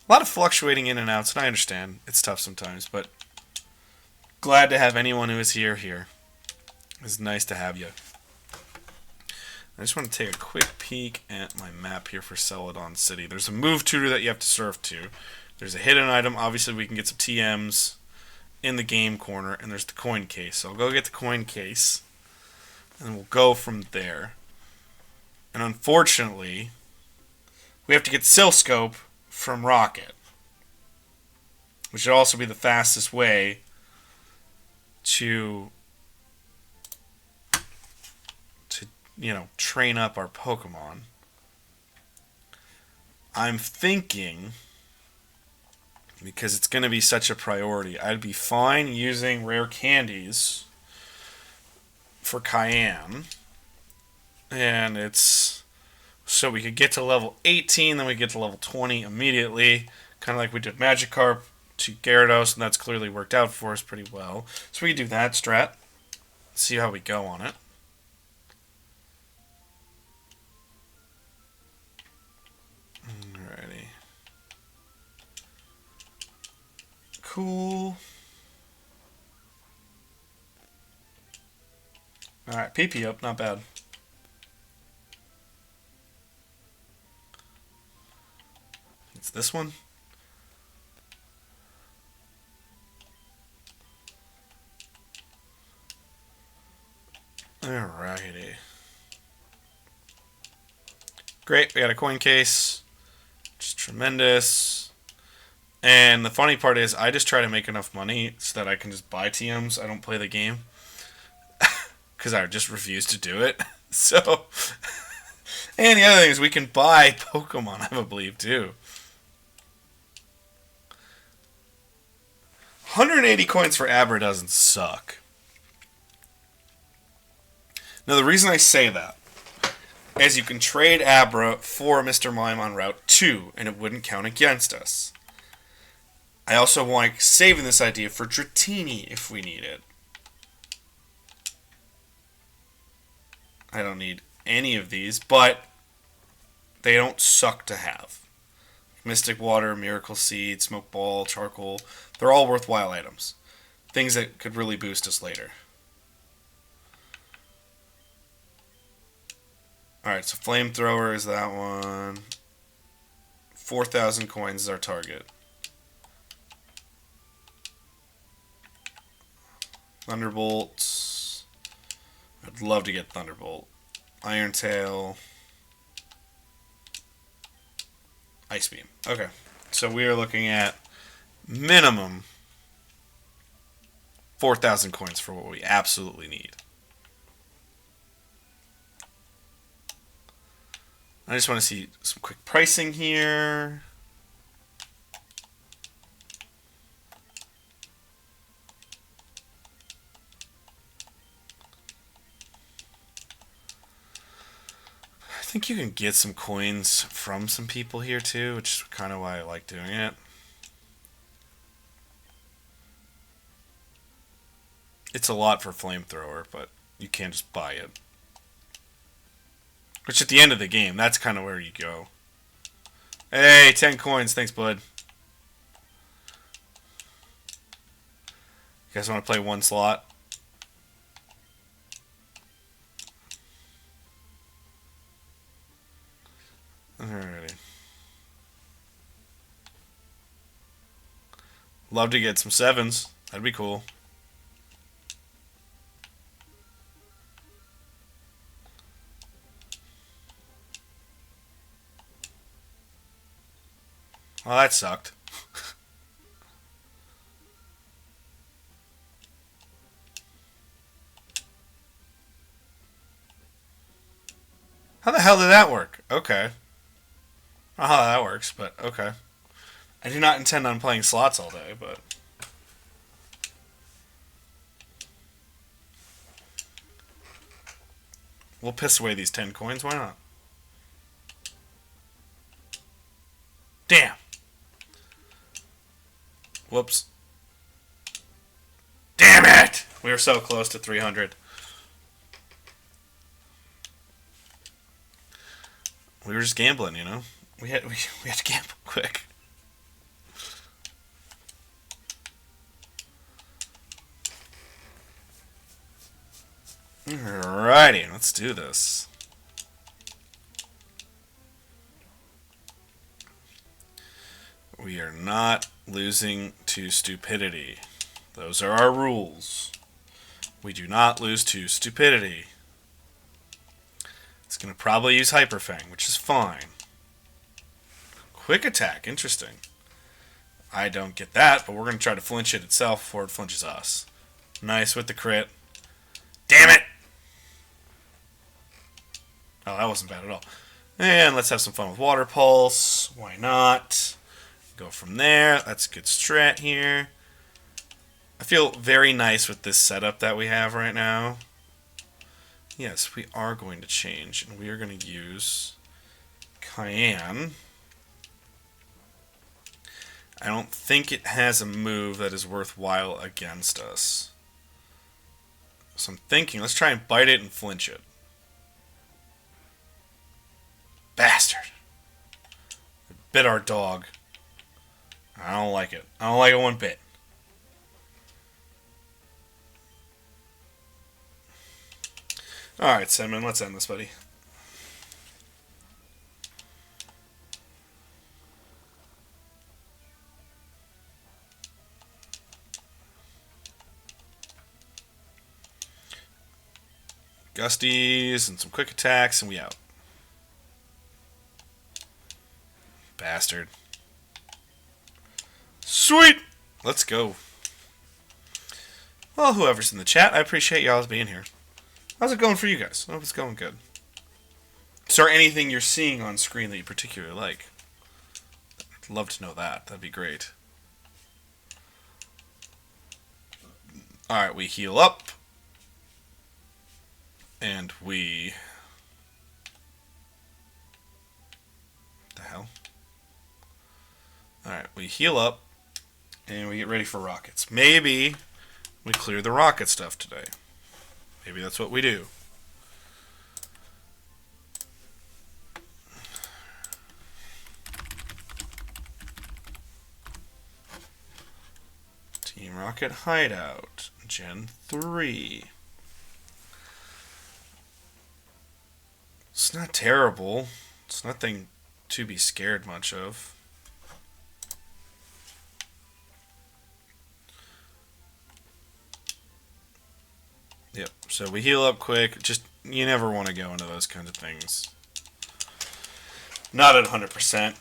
A lot of fluctuating in and outs, and I understand. It's tough sometimes, but glad to have anyone who is here. It's nice to have you. I just want to take a quick peek at my map here for Celadon City. There's a move tutor that you have to surf to. There's a hidden item. Obviously, we can get some TMs in the game corner, and there's the coin case. So I'll go get the coin case, and we'll go from there. And unfortunately, we have to get Silscope from Rocket, which would also be the fastest way to train up our Pokemon. I'm thinking, because it's going to be such a priority, I'd be fine using rare candies for Cayenne. And it's so we could get to level 18, then we get to level 20 immediately, kind of like we did Magikarp to Gyarados, and that's clearly worked out for us pretty well. So we can do that strat. See how we go on it. Alrighty. Cool. Alright, PP up, not bad. It's this one. Alrighty. Great, we got a coin case. Just tremendous. And the funny part is, I just try to make enough money so that I can just buy TMs. I don't play the game. Because I just refuse to do it. So, and the other thing is we can buy Pokemon, I believe, too. 180 coins for Abra doesn't suck. Now, the reason I say that is you can trade Abra for Mr. Mime on Route 2, and it wouldn't count against us. I also like saving this idea for Dratini if we need it. I don't need any of these, but they don't suck to have. Mystic Water, Miracle Seed, Smoke Ball, Charcoal, they're all worthwhile items. Things that could really boost us later. Alright, so Flamethrower is that one. 4,000 coins is our target. Thunderbolt. I'd love to get Thunderbolt. Iron Tail. Ice Beam. Okay. So we are looking at minimum 4,000 coins for what we absolutely need. I just want to see some quick pricing here. I think you can get some coins from some people here too, which is kind of why I like doing it. It's a lot for Flamethrower, but you can't just buy it. Which at the end of the game, that's kind of where you go. Hey, 10 coins. Thanks, bud. You guys want to play one slot? Alrighty. Love to get some 7s. That'd be cool. Well, that sucked. How the hell did that work? Okay. I don't know how that works, but okay. I do not intend on playing slots all day, but... we'll piss away these 10 coins, why not? Damn! Whoops. Damn it! We were so close to 300. We were just gambling, you know. We had to gamble quick. Alrighty, let's do this. We are not losing to stupidity. Those are our rules. We do not lose to stupidity. It's going to probably use Hyper Fang, which is fine. Quick attack, interesting. I don't get that, but we're going to try to flinch it itself before it flinches us. Nice with the crit. Damn it! Oh, that wasn't bad at all. And let's have some fun with Water Pulse. Why not? Go from there. That's a good strat here. I feel very nice with this setup that we have right now. Yes, we are going to change, and we are going to use Cayenne. I don't think it has a move that is worthwhile against us. So I'm thinking, let's try and bite it and flinch it. Bastard. It bit our dog. I don't like it. I don't like it one bit. Alright, Cinnamon, let's end this, buddy. Gusties and some quick attacks, and we out. Bastard. Sweet! Let's go. Well, whoever's in the chat, I appreciate y'all being here. How's it going for you guys? I hope it's going good. Is there anything you're seeing on screen that you particularly like? I'd love to know that. That'd be great. Alright, we heal up. And we... What the hell? Alright, we heal up. And we get ready for rockets. Maybe we clear the rocket stuff today. Maybe that's what we do. Team Rocket Hideout, Gen 3. It's not terrible. It's nothing to be scared much of. Yep, so we heal up quick. Just, you never want to go into those kinds of things. Not at 100%.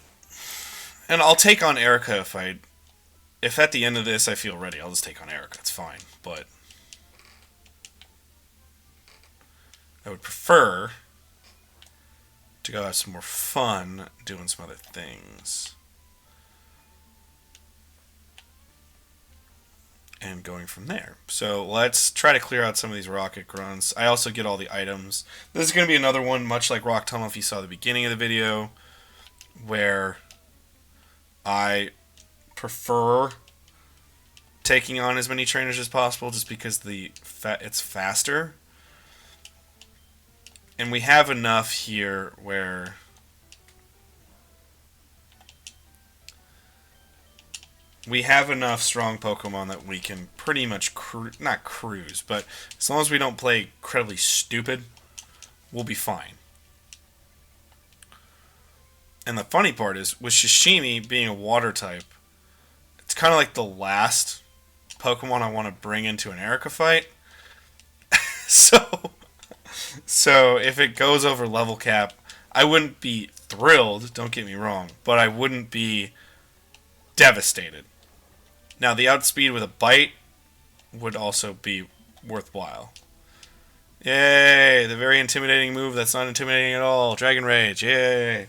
And I'll take on Erica if at the end of this I feel ready. I'll just take on Erica. It's fine. But I would prefer to go have some more fun doing some other things. And going from there. So let's try to clear out some of these rocket grunts. I also get all the items. This is going to be another one, much like Rock Tunnel, if you saw the beginning of the video, where I prefer taking on as many trainers as possible just because it's faster. And we have enough here where we have enough strong Pokemon that we can pretty much not cruise, but as long as we don't play incredibly stupid, we'll be fine. And the funny part is, with Shishimi being a water type, it's kind of like the last Pokemon I want to bring into an Erica fight. So if it goes over level cap, I wouldn't be thrilled, don't get me wrong, but I wouldn't be devastated. Now, the outspeed with a bite would also be worthwhile. Yay! The very intimidating move that's not intimidating at all. Dragon Rage, yay!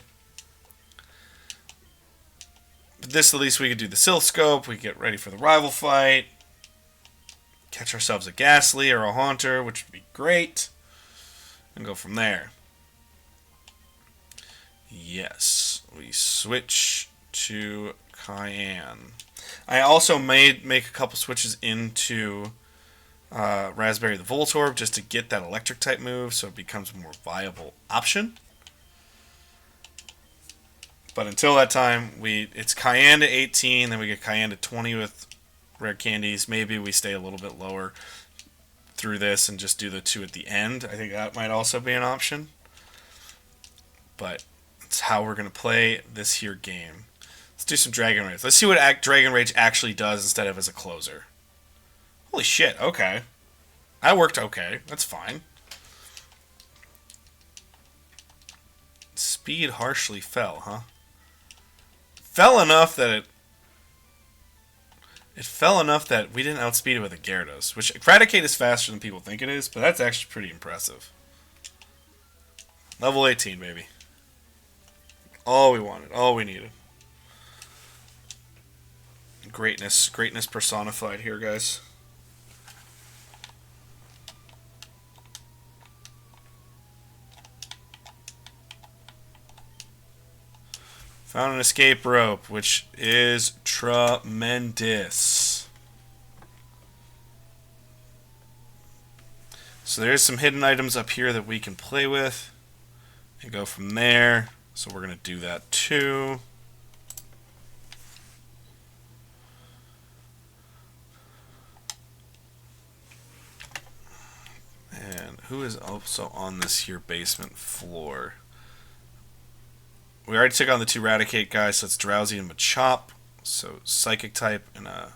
But this, at least we could do the Silph Scope. We could get ready for the rival fight. Catch ourselves a Ghastly or a Haunter, which would be great. And go from there. Yes, we switch to Cayenne. I also make a couple switches into Raspberry the Voltorb just to get that electric type move so it becomes a more viable option. But until that time, it's Cayenne to 18, then we get Cayenne to 20 with rare candies. Maybe we stay a little bit lower through this and just do the 2 at the end. I think that might also be an option. But it's how we're going to play this here game. Let's do some Dragon Rage. Let's see what Dragon Rage actually does instead of as a closer. Holy shit, okay. That worked okay. That's fine. Speed harshly fell, huh? Fell enough that it fell enough that we didn't outspeed it with a Gyarados, which Eradicate is faster than people think it is, but that's actually pretty impressive. Level 18, baby. All we wanted, all we needed. Greatness personified here, guys. Found an escape rope, which is tremendous. So there's some hidden items up here that we can play with and go from there. So we're going to do that too. And who is also on this here basement floor? We already took on the 2 Raticate guys, so it's Drowsy and Machop. So Psychic type and a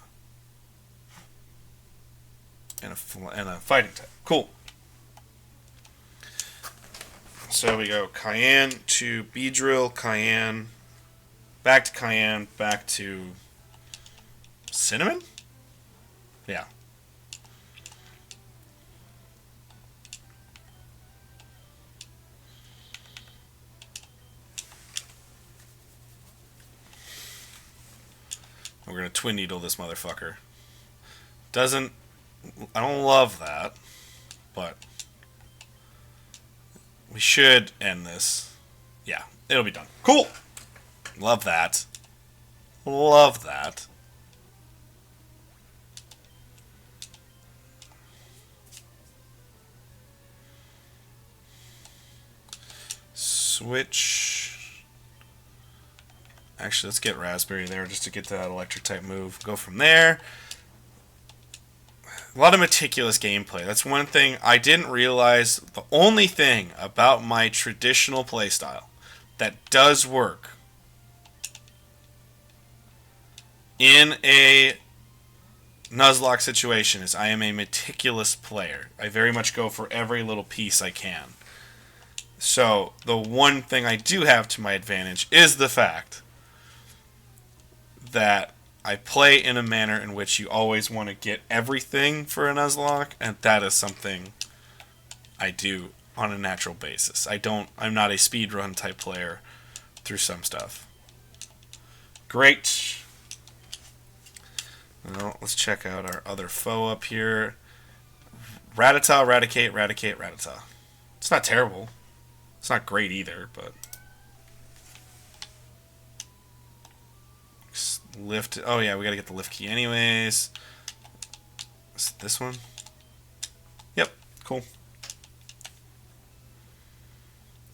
Fighting type. Cool. So we go Cayenne to Beedrill, Cayenne, back to Cayenne, back to Cinnamon? Yeah. We're going to Twin Needle this motherfucker. I don't love that, but we should end this. Yeah, it'll be done. Cool! Love that. Love that. Switch. Actually, let's get Raspberry there just to get that electric type move. Go from there. A lot of meticulous gameplay. That's one thing I didn't realize. The only thing about my traditional playstyle that does work in a Nuzlocke situation is I am a meticulous player. I very much go for every little piece I can. So, the one thing I do have to my advantage is the fact that I play in a manner in which you always want to get everything for a Nuzlocke, and that is something I do on a natural basis. I'm not a speedrun type player through some stuff. Great. Well, let's check out our other foe up here. Rattata, Raticate, Raticate, Rattata. It's not terrible. It's not great either, but lift. Oh yeah, we gotta get the lift key anyways. Is it this one? Yep, cool.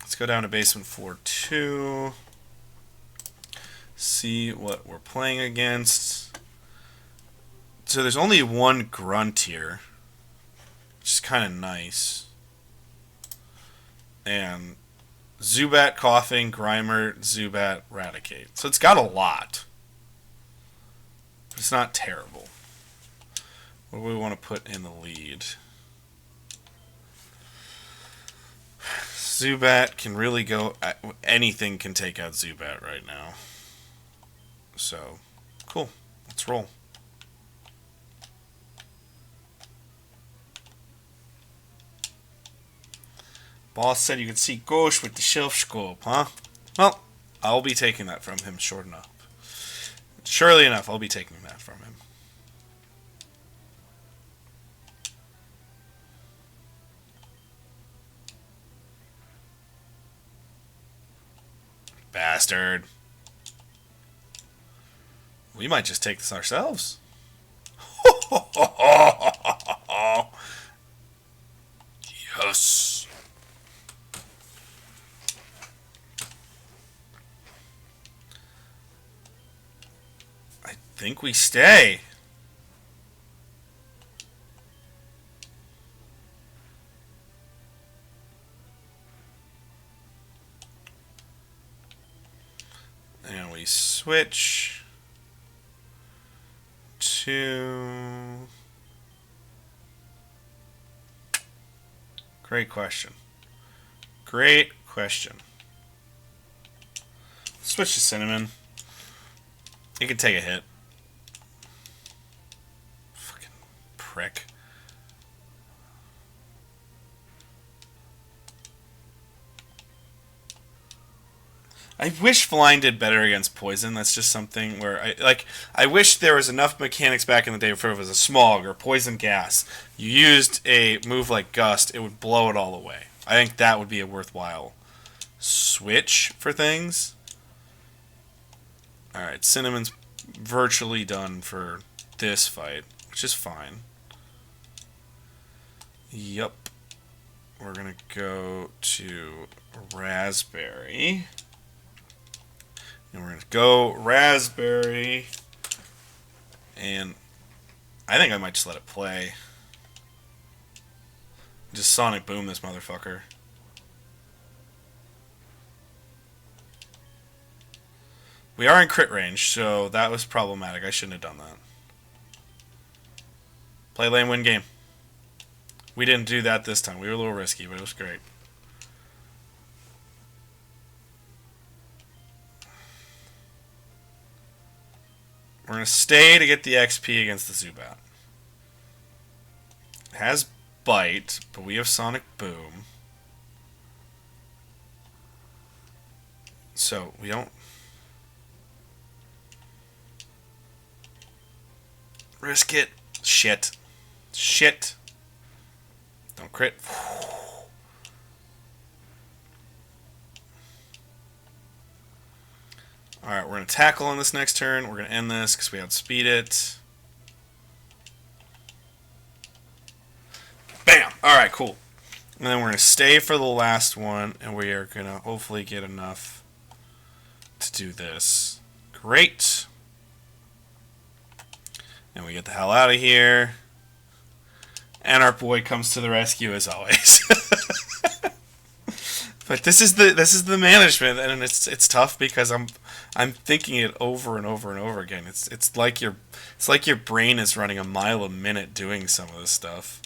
Let's go down to basement floor 2. See what we're playing against. So there's only one grunt here, which is kind of nice. And Zubat, Coughing, Grimer, Zubat, Raticate. So it's got a lot. It's not terrible. What do we want to put in the lead? Zubat can really go... anything can take out Zubat right now. So, cool. Let's roll. Boss said you could see ghosts with the shelf scope, huh? Well, I'll be taking that from him short enough. Surely enough, I'll be taking that from him. Bastard. We might just take this ourselves. Yes. I think we stay. And we switch to... Great question. Great question. Switch to cinnamon. It can take a hit. Fucking prick. I wish flying did better against poison. That's just something where I wish there was enough mechanics back in the day for if it was a smog or poison gas. You used a move like Gust, it would blow it all away. I think that would be a worthwhile switch for things. Alright, Cinnamon's virtually done for this fight, which is fine. Yup. We're gonna go to Raspberry. And we're going to go Raspberry. And I think I might just let it play. Just Sonic Boom this motherfucker. We are in crit range, so that was problematic. I shouldn't have done that. Play lane, win game. We didn't do that this time. We were a little risky, but it was great. We're going to stay to get the XP against the Zubat. It has Bite, but we have Sonic Boom. So, we don't... risk it. Shit. Shit. Don't crit. Alright, we're going to tackle on this next turn. We're going to end this because we outspeed it. Bam! Alright, cool. And then we're going to stay for the last one, and we are going to hopefully get enough to do this. Great. And we get the hell out of here. And our boy comes to the rescue as always. But this is the management, and it's tough because I'm thinking it over and over and over again. It's like your brain is running a mile a minute doing some of this stuff.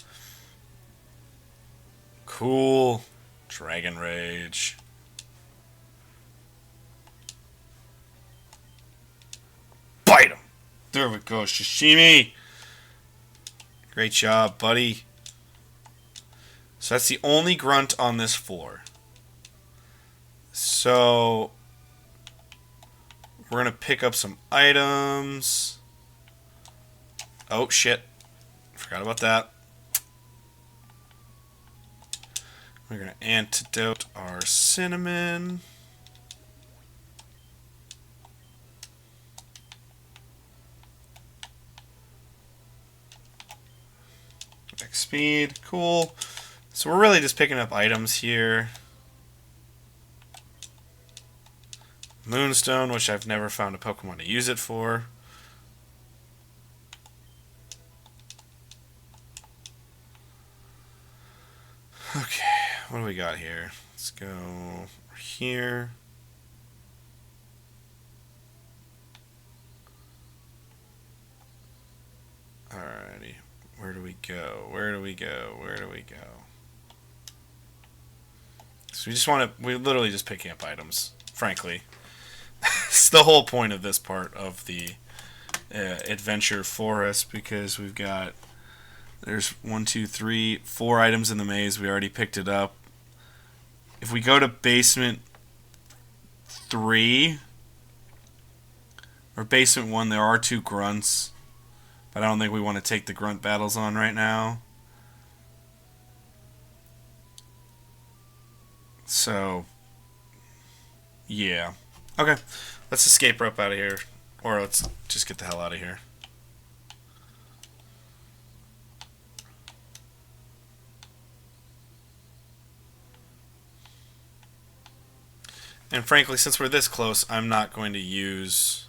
Cool. Dragon Rage. Bite him. There we go, Shishimi. Great job, buddy. So that's the only grunt on this floor. So we're going to pick up some items. Oh, shit. Forgot about that. We're going to antidote our cinnamon. X speed. Cool. So we're really just picking up items here. Moonstone, which I've never found a Pokemon to use it for. Okay, what do we got here? Let's go here. Alrighty, where do we go? Where do we go? Where do we go? So we're literally just picking up items, frankly. It's the whole point of this part of the adventure for us, because there's 1, 2, 3, 4 items in the maze. We already picked it up. If we go to basement 3 or basement 1, there are 2 grunts, but I don't think we want to take the grunt battles on right now. So yeah. Okay, let's escape rope out of here. Or let's just get the hell out of here. And frankly, since we're this close, I'm not going to use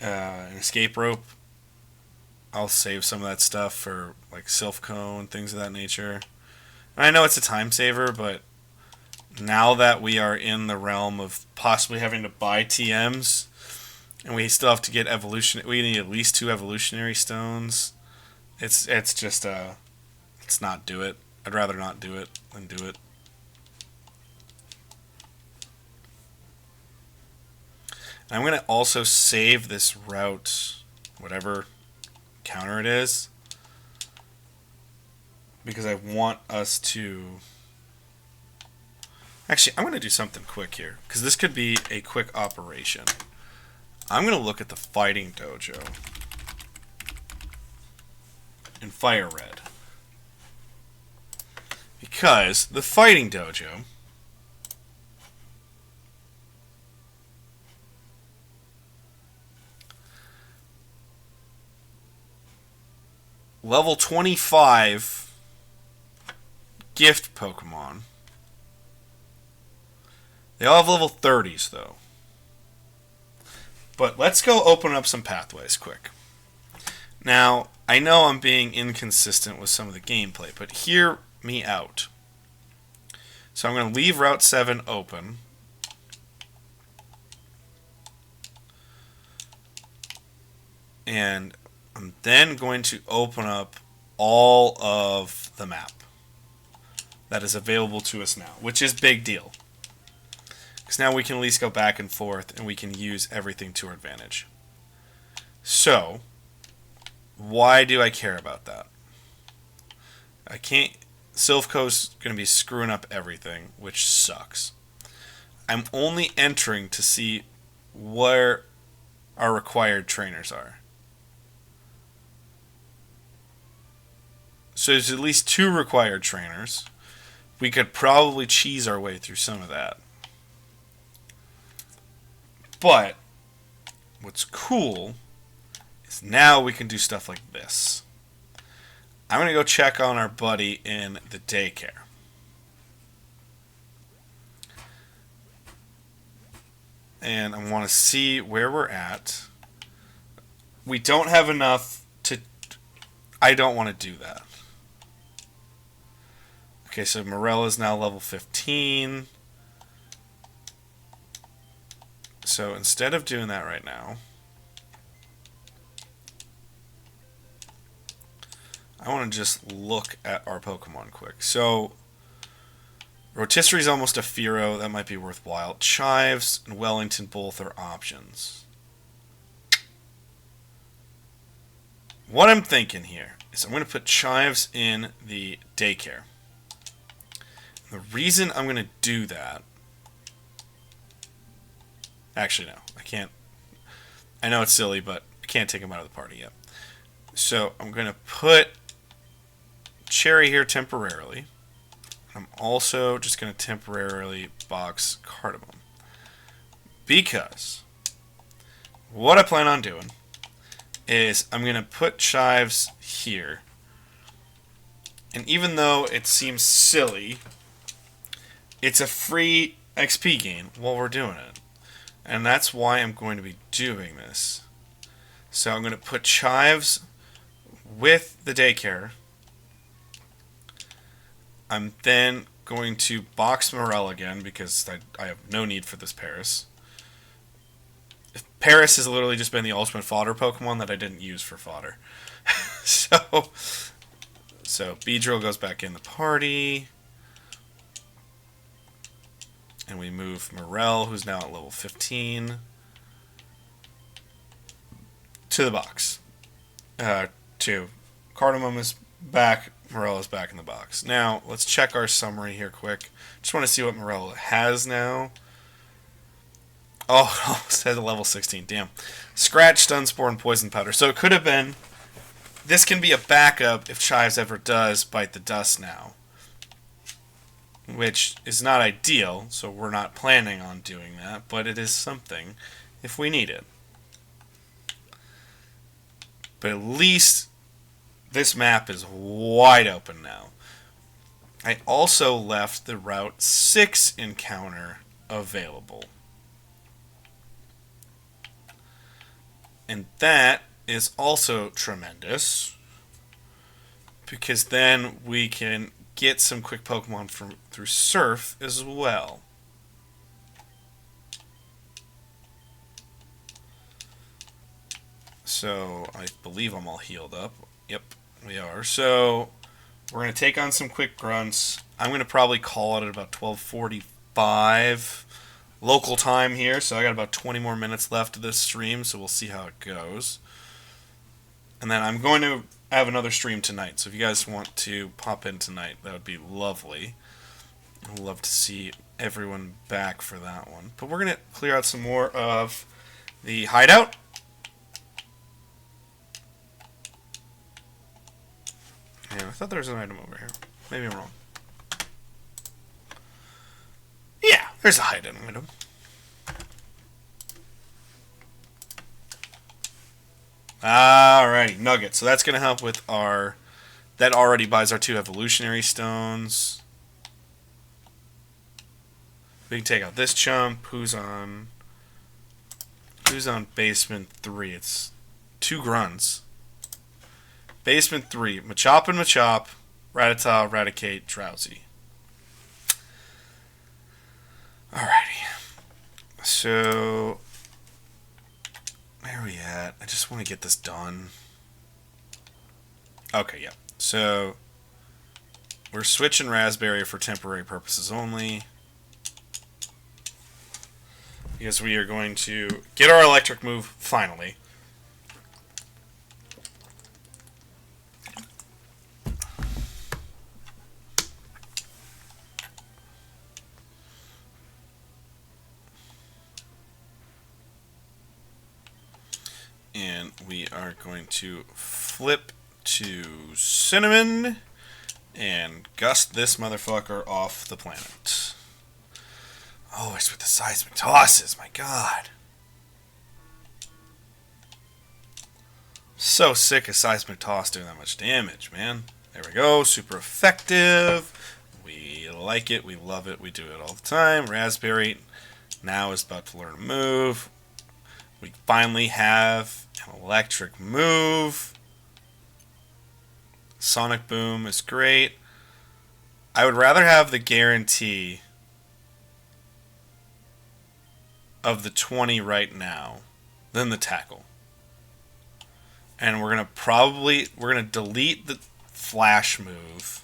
an escape rope. I'll save some of that stuff for like Silphco and things of that nature. And I know it's a time saver, but now that we are in the realm of possibly having to buy TMs, and we still have to get evolution, we need at least 2 evolutionary stones. It's just let's not do it. I'd rather not do it than do it. I'm going to also save this route, whatever counter it is, because I want us to... Actually, I'm going to do something quick here, because this could be a quick operation. I'm going to look at the Fighting Dojo in Fire Red. Because the Fighting Dojo level 25 gift Pokemon. They all have level 30s though. But let's go open up some pathways quick. Now, I know I'm being inconsistent with some of the gameplay, but hear me out. So I'm going to leave Route 7 open. And I'm then going to open up all of the map that is available to us now, which is big deal. Because now we can at least go back and forth and we can use everything to our advantage. So, why do I care about that? I can't... Silphco's going to be screwing up everything, which sucks. I'm only entering to see where our required trainers are. So there's at least 2 required trainers. We could probably cheese our way through some of that. But what's cool is now we can do stuff like this. I'm going to go check on our buddy in the daycare. And I want to see where we're at. We don't have enough to... I don't want to do that. Okay, so Morel is now level 15. So instead of doing that right now, I want to just look at our Pokemon quick. So Rotisserie is almost a Fearow. That might be worthwhile. Chives and Wellington both are options. What I'm thinking here is I'm going to put Chives in the daycare. The reason I'm going to do that... Actually, no. I can't... I know it's silly, but I can't take him out of the party yet. So I'm going to put Cherry here temporarily. I'm also just going to temporarily box Cardamom. Because what I plan on doing is I'm going to put Chives here. And even though it seems silly, it's a free XP gain while we're doing it. And that's why I'm going to be doing this. So I'm going to put Chives with the daycare. I'm then going to box Morel again because I have no need for this Paris. Paris has literally just been the ultimate fodder Pokemon that I didn't use for fodder. so Beedrill goes back in the party. And we move Morel, who's now at level 15, to the box. Cardamom is back. Morel is back in the box. Now, let's check our summary here quick. Just want to see what Morel has now. Oh, it says level 16. Damn. Scratch, Stun Spore, and Poison Powder. So it could have been... This can be a backup if Chives ever does bite the dust now. Which is not ideal, so we're not planning on doing that, but it is something if we need it. But at least this map is wide open now. I also left the Route 6 encounter available. And that is also tremendous, because then we can get some quick Pokemon through Surf as well. So I believe I'm all healed up. Yep, we are. So we're going to take on some quick grunts. I'm going to probably call it at about 12:45 local time here. So I got about 20 more minutes left of this stream, so we'll see how it goes. And then I'm going to have another stream tonight. So if you guys want to pop in tonight, that would be lovely. I'd love to see everyone back for that one. But we're going to clear out some more of the hideout. Yeah, I thought there was an item over here. Maybe I'm wrong. Yeah, there's a hideout item. Alrighty, Nugget. So that's going to help with our... That already buys our 2 evolutionary stones. We can take out this chump. Who's on basement 3? It's 2 grunts. Basement 3. Machop and Machop. Rattata, Raticate, Drowsy. Alrighty. So... Where are we at? I just want to get this done. Okay, yeah. So... We're switching Raspberry for temporary purposes only. Because we are going to get our electric move, finally. And we are going to flip to Cinnamon and gust this motherfucker off the planet. Oh, it's with the seismic tosses, my god. So sick of seismic toss doing that much damage, man. There we go, super effective. We like it, we love it, we do it all the time. Raspberry now is about to learn a move. We finally have an electric move. Sonic Boom is great. I would rather have the guarantee of the 20 right now than the tackle. And we're gonna delete the flash move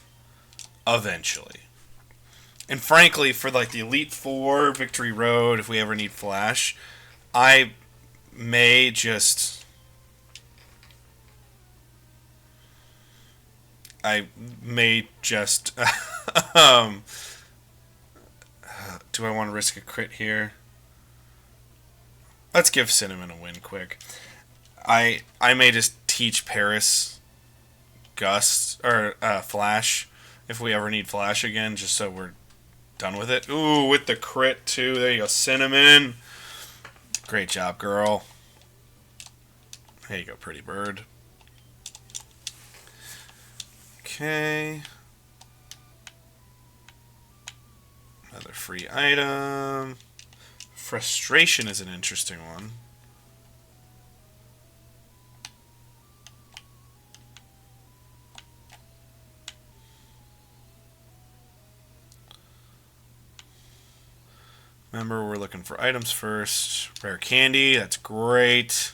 eventually. And frankly, for like the Elite Four, Victory Road, if we ever need flash, I may just do I want to risk a crit here? Let's give Cinnamon a win quick. I may just teach Paris Gust or Flash if we ever need Flash again, just so we're done with it. Ooh, with the crit too. There you go, Cinnamon. Great job, girl. There you go, pretty bird. Okay. Another free item. Frustration is an interesting one. Remember, we're looking for items first. Rare candy, that's great.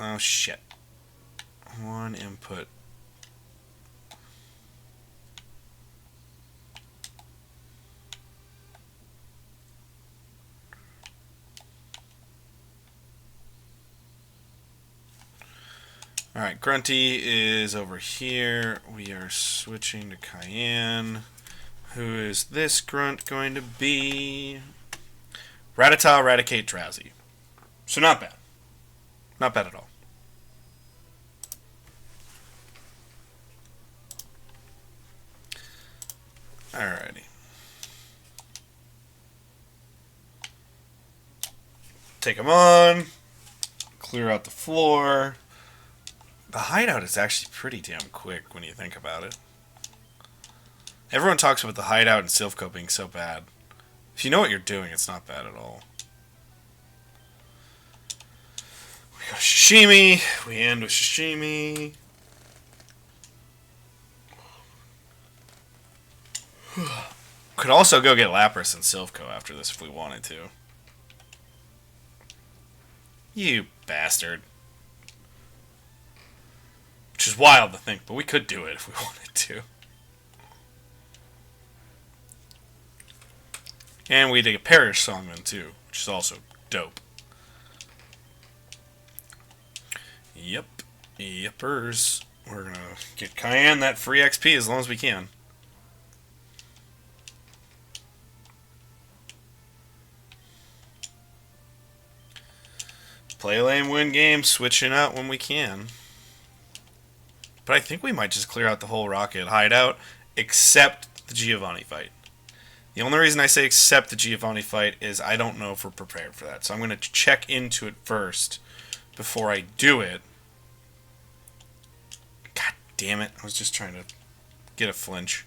Oh, shit. 1 input. Alright, Grunty is over here. We are switching to Cayenne. Who is this grunt going to be? Rattata, Raticate, Drowsy. So not bad. Not bad at all. Alrighty. Take them on. Clear out the floor. The hideout is actually pretty damn quick when you think about it. Everyone talks about the hideout and Silph being so bad. If you know what you're doing, it's not bad at all. We go Shishimi. We end with Shishimi. Could also go get Lapras and Silphco after this if we wanted to. You bastard. Which is wild to think, but we could do it if we wanted to. And we did a Parish Songman too, which is also dope. Yep. Yepers. We're gonna get Cayenne that free XP as long as we can. Play lane, win games, switching out when we can. But I think we might just clear out the whole Rocket hideout, except the Giovanni fight. The only reason I say except the Giovanni fight is I don't know if we're prepared for that. So I'm going to check into it first before I do it. God damn it. I was just trying to get a flinch.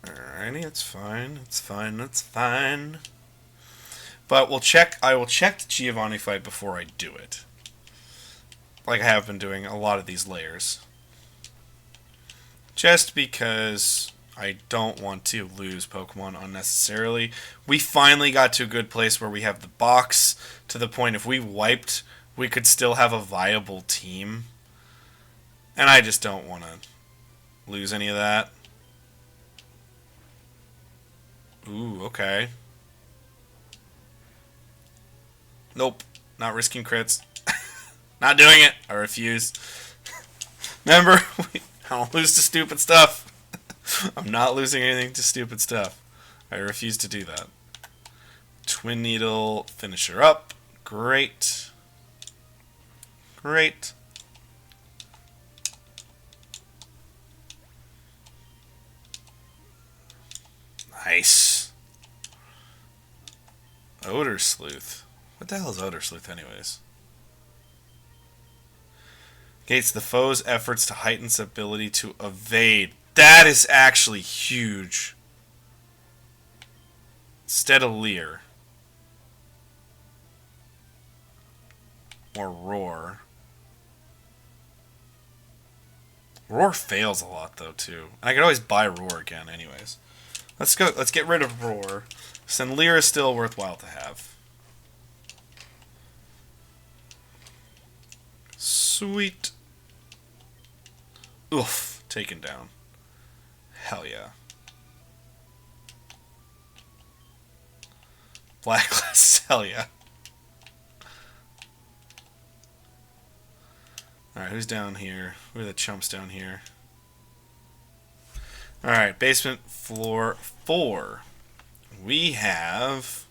Alrighty, it's fine. It's fine. It's fine. But we'll check. I will check the Giovanni fight before I do it. Like I have been doing a lot of these layers. Just because I don't want to lose Pokemon unnecessarily. We finally got to a good place where we have the box to the point if we wiped, we could still have a viable team. And I just don't want to lose any of that. Ooh, okay. Nope. Not risking crits. Not doing it. I refuse. Remember, I don't lose to stupid stuff. I'm not losing anything to stupid stuff. I refuse to do that. Twin Needle, finish her up. Great. Great. Nice. Odor Sleuth. What the hell is Odor Sleuth anyways? Gates the foe's efforts to heighten its ability to evade. That is actually huge. Instead of Leer. Or Roar. Roar fails a lot though too. And I could always buy Roar again anyways. Let's go. Let's get rid of Roar. Then Leer is still worthwhile to have. Sweet. Oof. Taken down. Hell yeah. Black Glass. Hell yeah. Alright, who's down here? Who are the chumps down here? Alright, basement floor 4. We have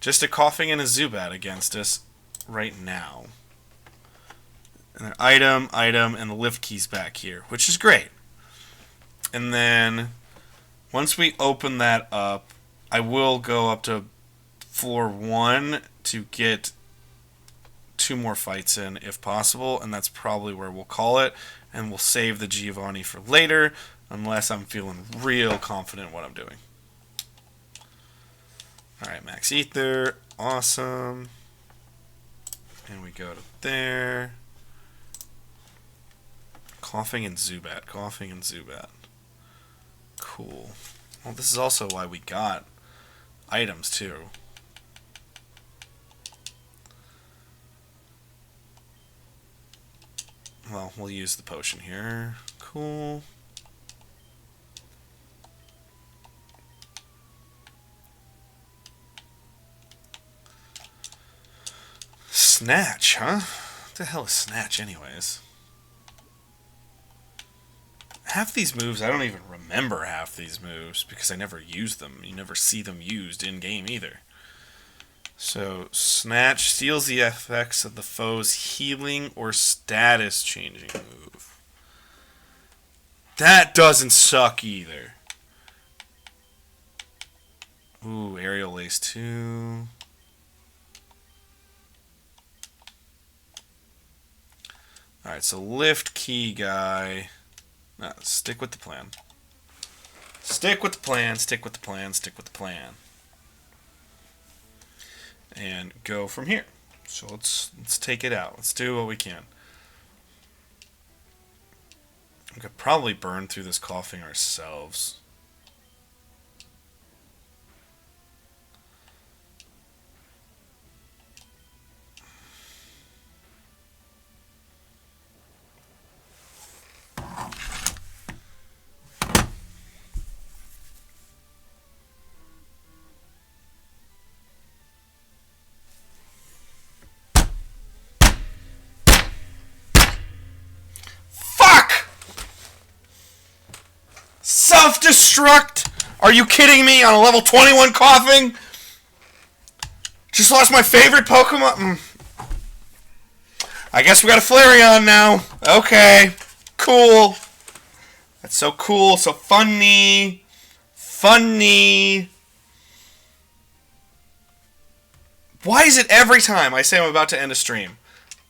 just a Coughing and a Zubat against us right now. And an item, and the lift key's back here, which is great. And then once we open that up, I will go up to floor 1 to get 2 more fights in if possible, and that's probably where we'll call it, and we'll save the Giovanni for later unless I'm feeling real confident in what I'm doing. Alright, Max Ether, awesome. And we go to there. Coughing and Zubat, Coughing and Zubat. Cool. Well, this is also why we got items too. Well, we'll use the potion here. Cool. Snatch, huh? What the hell is Snatch anyways? Half these moves, I don't even remember half these moves because I never use them. You never see them used in-game either. So, Snatch steals the effects of the foe's healing or status changing move. That doesn't suck either. Ooh, Aerial Ace 2. Alright, so lift key guy. No, stick with the plan. Stick with the plan, stick with the plan, stick with the plan. And go from here. So let's take it out. Let's do what we can. We could probably burn through this coughing ourselves. Self-destruct? Are you kidding me? On a level 21 coughing? Just lost my favorite Pokemon. I guess we got a Flareon now. Okay. Cool. That's so cool. So funny. Funny. Why is it every time I say I'm about to end a stream,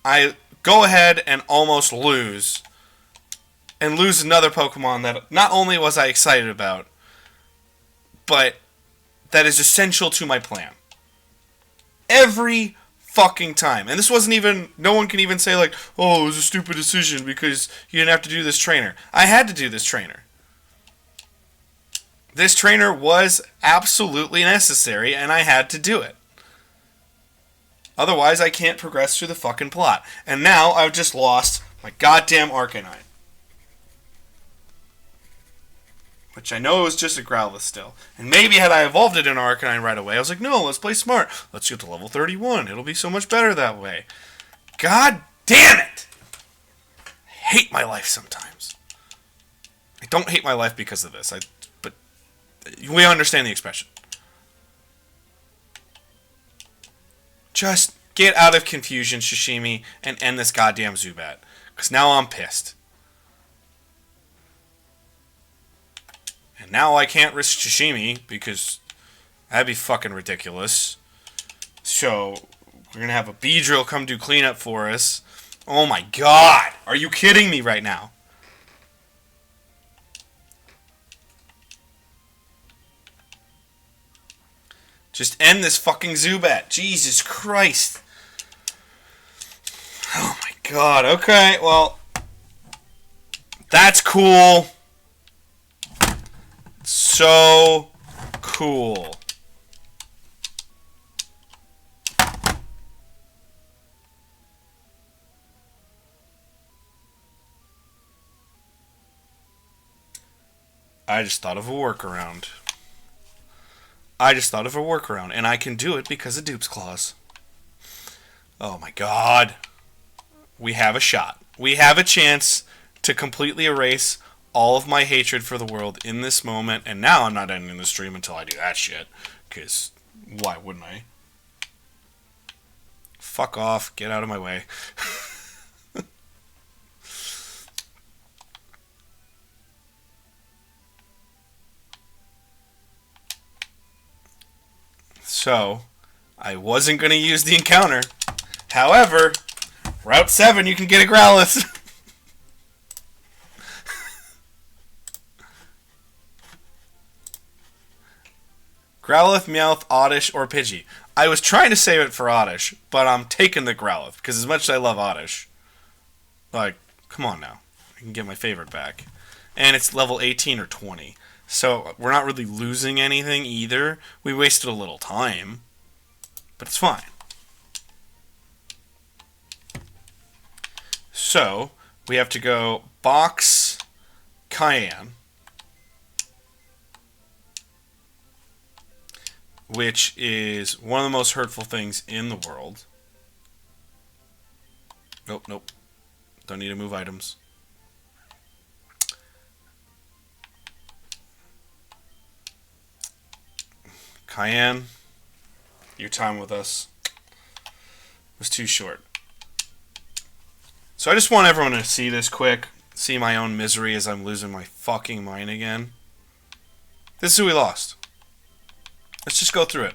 I go ahead and almost lose? And lose another Pokemon that not only was I excited about, but that is essential to my plan. Every fucking time. And this wasn't even, no one can even say like, oh, it was a stupid decision because you didn't have to do this trainer. I had to do this trainer. This trainer was absolutely necessary and I had to do it. Otherwise I can't progress through the fucking plot. And now I've just lost my goddamn Arcanine. Which I know was just a Growlithe still. And maybe had I evolved it in Arcanine right away, I was like, no, let's play smart. Let's get to level 31. It'll be so much better that way. God damn it! I hate my life sometimes. I don't hate my life because of this. But we understand the expression. Just get out of confusion, Sashimi, and end this goddamn Zubat. Because now I'm pissed. And now I can't risk Sashimi, because that'd be fucking ridiculous. So, we're gonna have a Beedrill come do cleanup for us. Oh my god! Are you kidding me right now? Just end this fucking Zubat. Jesus Christ. Oh my god. Okay, well. That's cool. So cool. I just thought of a workaround. And I can do it because of Dupe's Claws. Oh my god. We have a shot. We have a chance to completely erase all of my hatred for the world in this moment, and now I'm not ending the stream until I do that shit, because why wouldn't I? Fuck off, get out of my way. So, I wasn't going to use the encounter. However, Route 7, you can get a Growlithe. Growlithe, Meowth, Oddish, or Pidgey. I was trying to save it for Oddish, but I'm taking the Growlithe, because as much as I love Oddish, like, come on now. I can get my favorite back. And it's level 18 or 20. So, we're not really losing anything either. We wasted a little time, but it's fine. So, we have to go Box Cayenne, which is one of the most hurtful things in the world. Nope, nope. Don't need to move items. Cayenne, your time with us was too short. So I just want everyone to see this quick, see my own misery as I'm losing my fucking mind again. This is who we lost. Let's just go through it.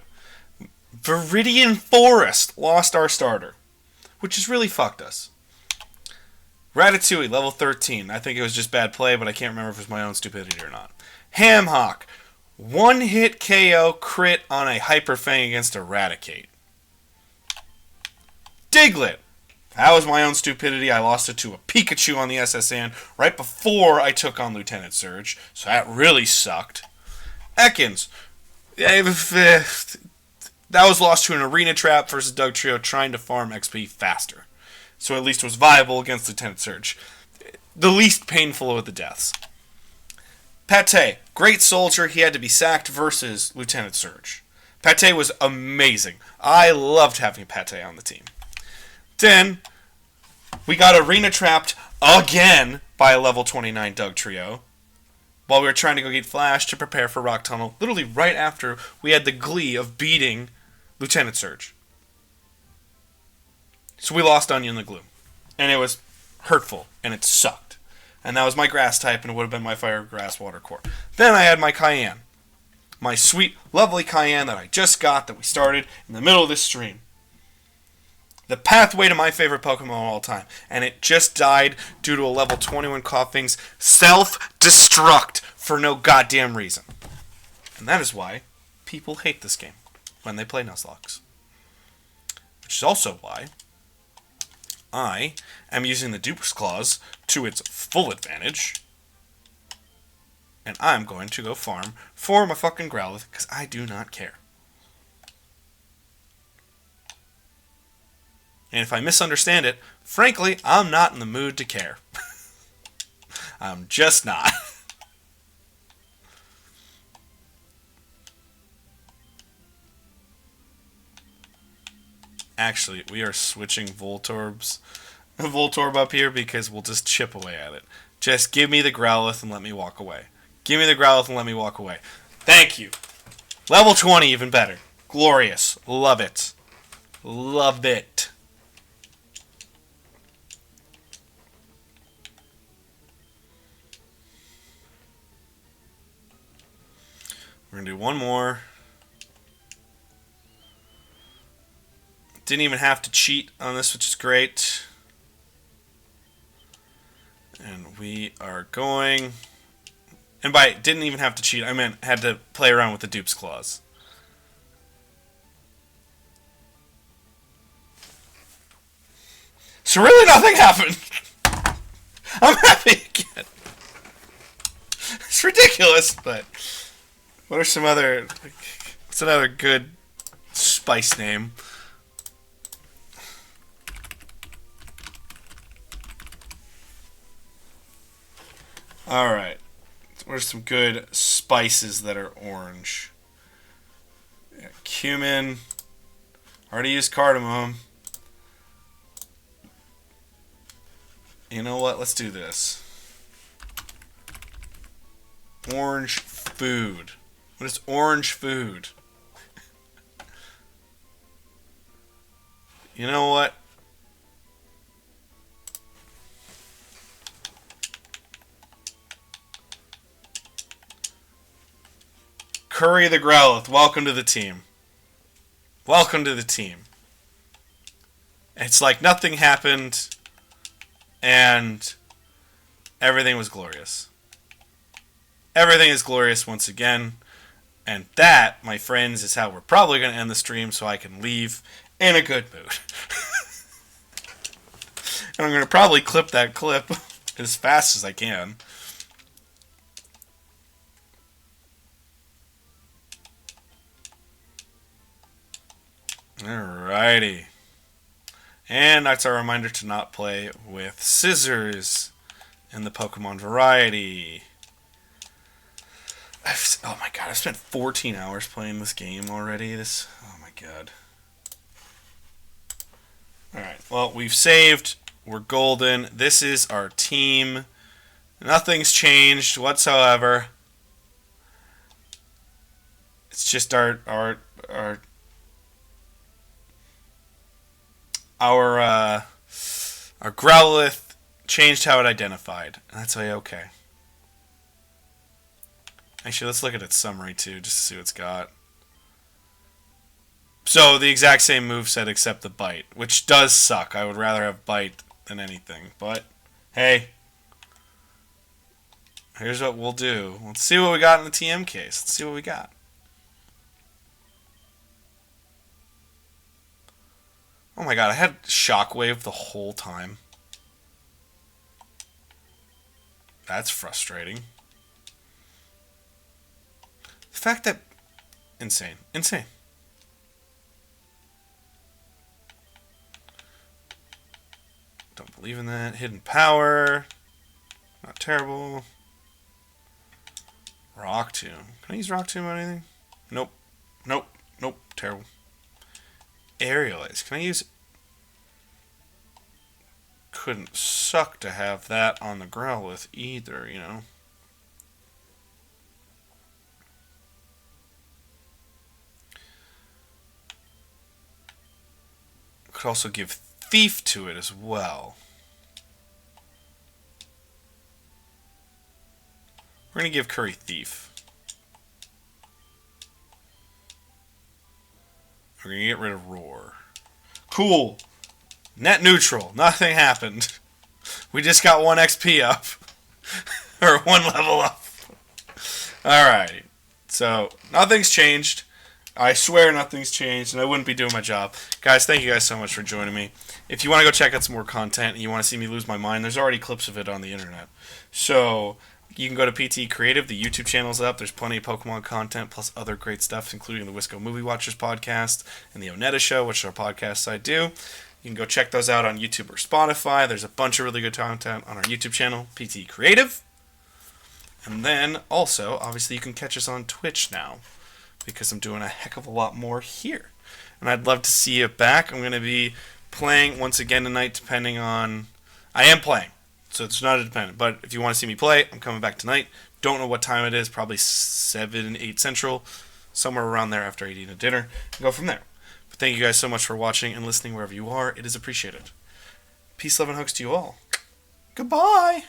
Viridian Forest lost our starter, which has really fucked us. Ratatouille, level 13. I think it was just bad play, but I can't remember if it was my own stupidity or not. Hamhawk, one-hit KO crit on a Hyper Fang against Eradicate. Diglett, that was my own stupidity. I lost it to a Pikachu on the SSN right before I took on Lieutenant Surge, so that really sucked. Ekans, that was lost to an Arena Trap versus Dugtrio trying to farm XP faster. So at least it was viable against Lieutenant Surge. The least painful of the deaths. Pate, great soldier. He had to be sacked versus Lieutenant Surge. Pate was amazing. I loved having Pate on the team. Then, we got Arena Trapped again by a level 29 Dugtrio while we were trying to go get Flash to prepare for Rock Tunnel, literally right after we had the glee of beating Lieutenant Surge. So we lost Onion the Glue. And it was hurtful, and it sucked. And that was my grass type, and it would have been my fire, grass, water core. Then I had my Cayenne. My sweet, lovely Cayenne that I just got, that we started in the middle of this stream. The pathway to my favorite Pokemon of all time. And it just died due to a level 21 Coughing's self-destruct for no goddamn reason. And that is why people hate this game when they play Nuzlocke. Which is also why I am using the Dupes Clause to its full advantage. And I'm going to go farm for my fucking Growlithe because I do not care. And if I misunderstand it, frankly, I'm not in the mood to care. I'm just not. Actually, we are switching Voltorb up here because we'll just chip away at it. Just give me the Growlithe and let me walk away. Give me the Growlithe and let me walk away. Thank you. Level 20, even better. Glorious. Love it. Love it. We're going to do one more. Didn't even have to cheat on this, which is great. And we are going... And by didn't even have to cheat, I meant had to play around with the Dupes Clause. So really nothing happened. I'm happy again. It's ridiculous, but... What are some other... What's another good spice name? Alright. What are some good spices that are orange? Yeah, cumin. Already used cardamom. You know what? Let's do this. Orange food. What is orange food? You know what? Curry the Growlithe, welcome to the team. Welcome to the team. It's like nothing happened, and everything was glorious. Everything is glorious once again, and that, my friends, is how we're probably going to end the stream so I can leave in a good mood. And I'm going to probably clip that clip as fast as I can. Alrighty. And that's our reminder to not play with scissors in the Pokemon variety. Oh my god, I've spent 14 hours playing this game already. Oh my god. Alright, well, we've saved. We're golden. This is our team. Nothing's changed whatsoever. It's just our Growlithe changed how it identified. And that's okay. Actually, let's look at its summary too, just to see what it's got. So, the exact same moveset except the bite, which does suck. I would rather have bite than anything, but Hey, here's what we'll do. Let's see what we got in the TM case. Let's see what we got. Oh my god, I had Shockwave the whole time. That's frustrating. The fact that... Insane. Insane. Don't believe in that. Hidden Power. Not terrible. Rock Tomb. Can I use Rock Tomb on anything? Nope. Nope. Nope. Terrible. Aerial Ace. Can I use... Couldn't suck to have that on the Growlithe either, you know. Could also give Thief to it as well. We're going to give Curry Thief. We're going to get rid of Roar. Cool. Net neutral. Nothing happened. We just got 1 XP up. Or 1 level up. Alright. So, nothing's changed. I swear nothing's changed, and I wouldn't be doing my job. Guys, thank you guys so much for joining me. If you want to go check out some more content and you want to see me lose my mind, there's already clips of it on the internet. So, you can go to PTE Creative. The YouTube channel's up. There's plenty of Pokemon content, plus other great stuff, including the Wisco Movie Watchers podcast and the Onetta Show, which are podcasts I do. You can go check those out on YouTube or Spotify. There's a bunch of really good content on our YouTube channel, PTE Creative. And then, also, obviously, you can catch us on Twitch now, because I'm doing a heck of a lot more here. And I'd love to see you back. I'm going to be playing once again tonight, depending on... I am playing, so it's not dependent. But if you want to see me play, I'm coming back tonight. Don't know what time it is, probably 7, 8 Central, somewhere around there after eating a dinner. And go from there. But thank you guys so much for watching and listening wherever you are. It is appreciated. Peace, love, and hugs to you all. Goodbye!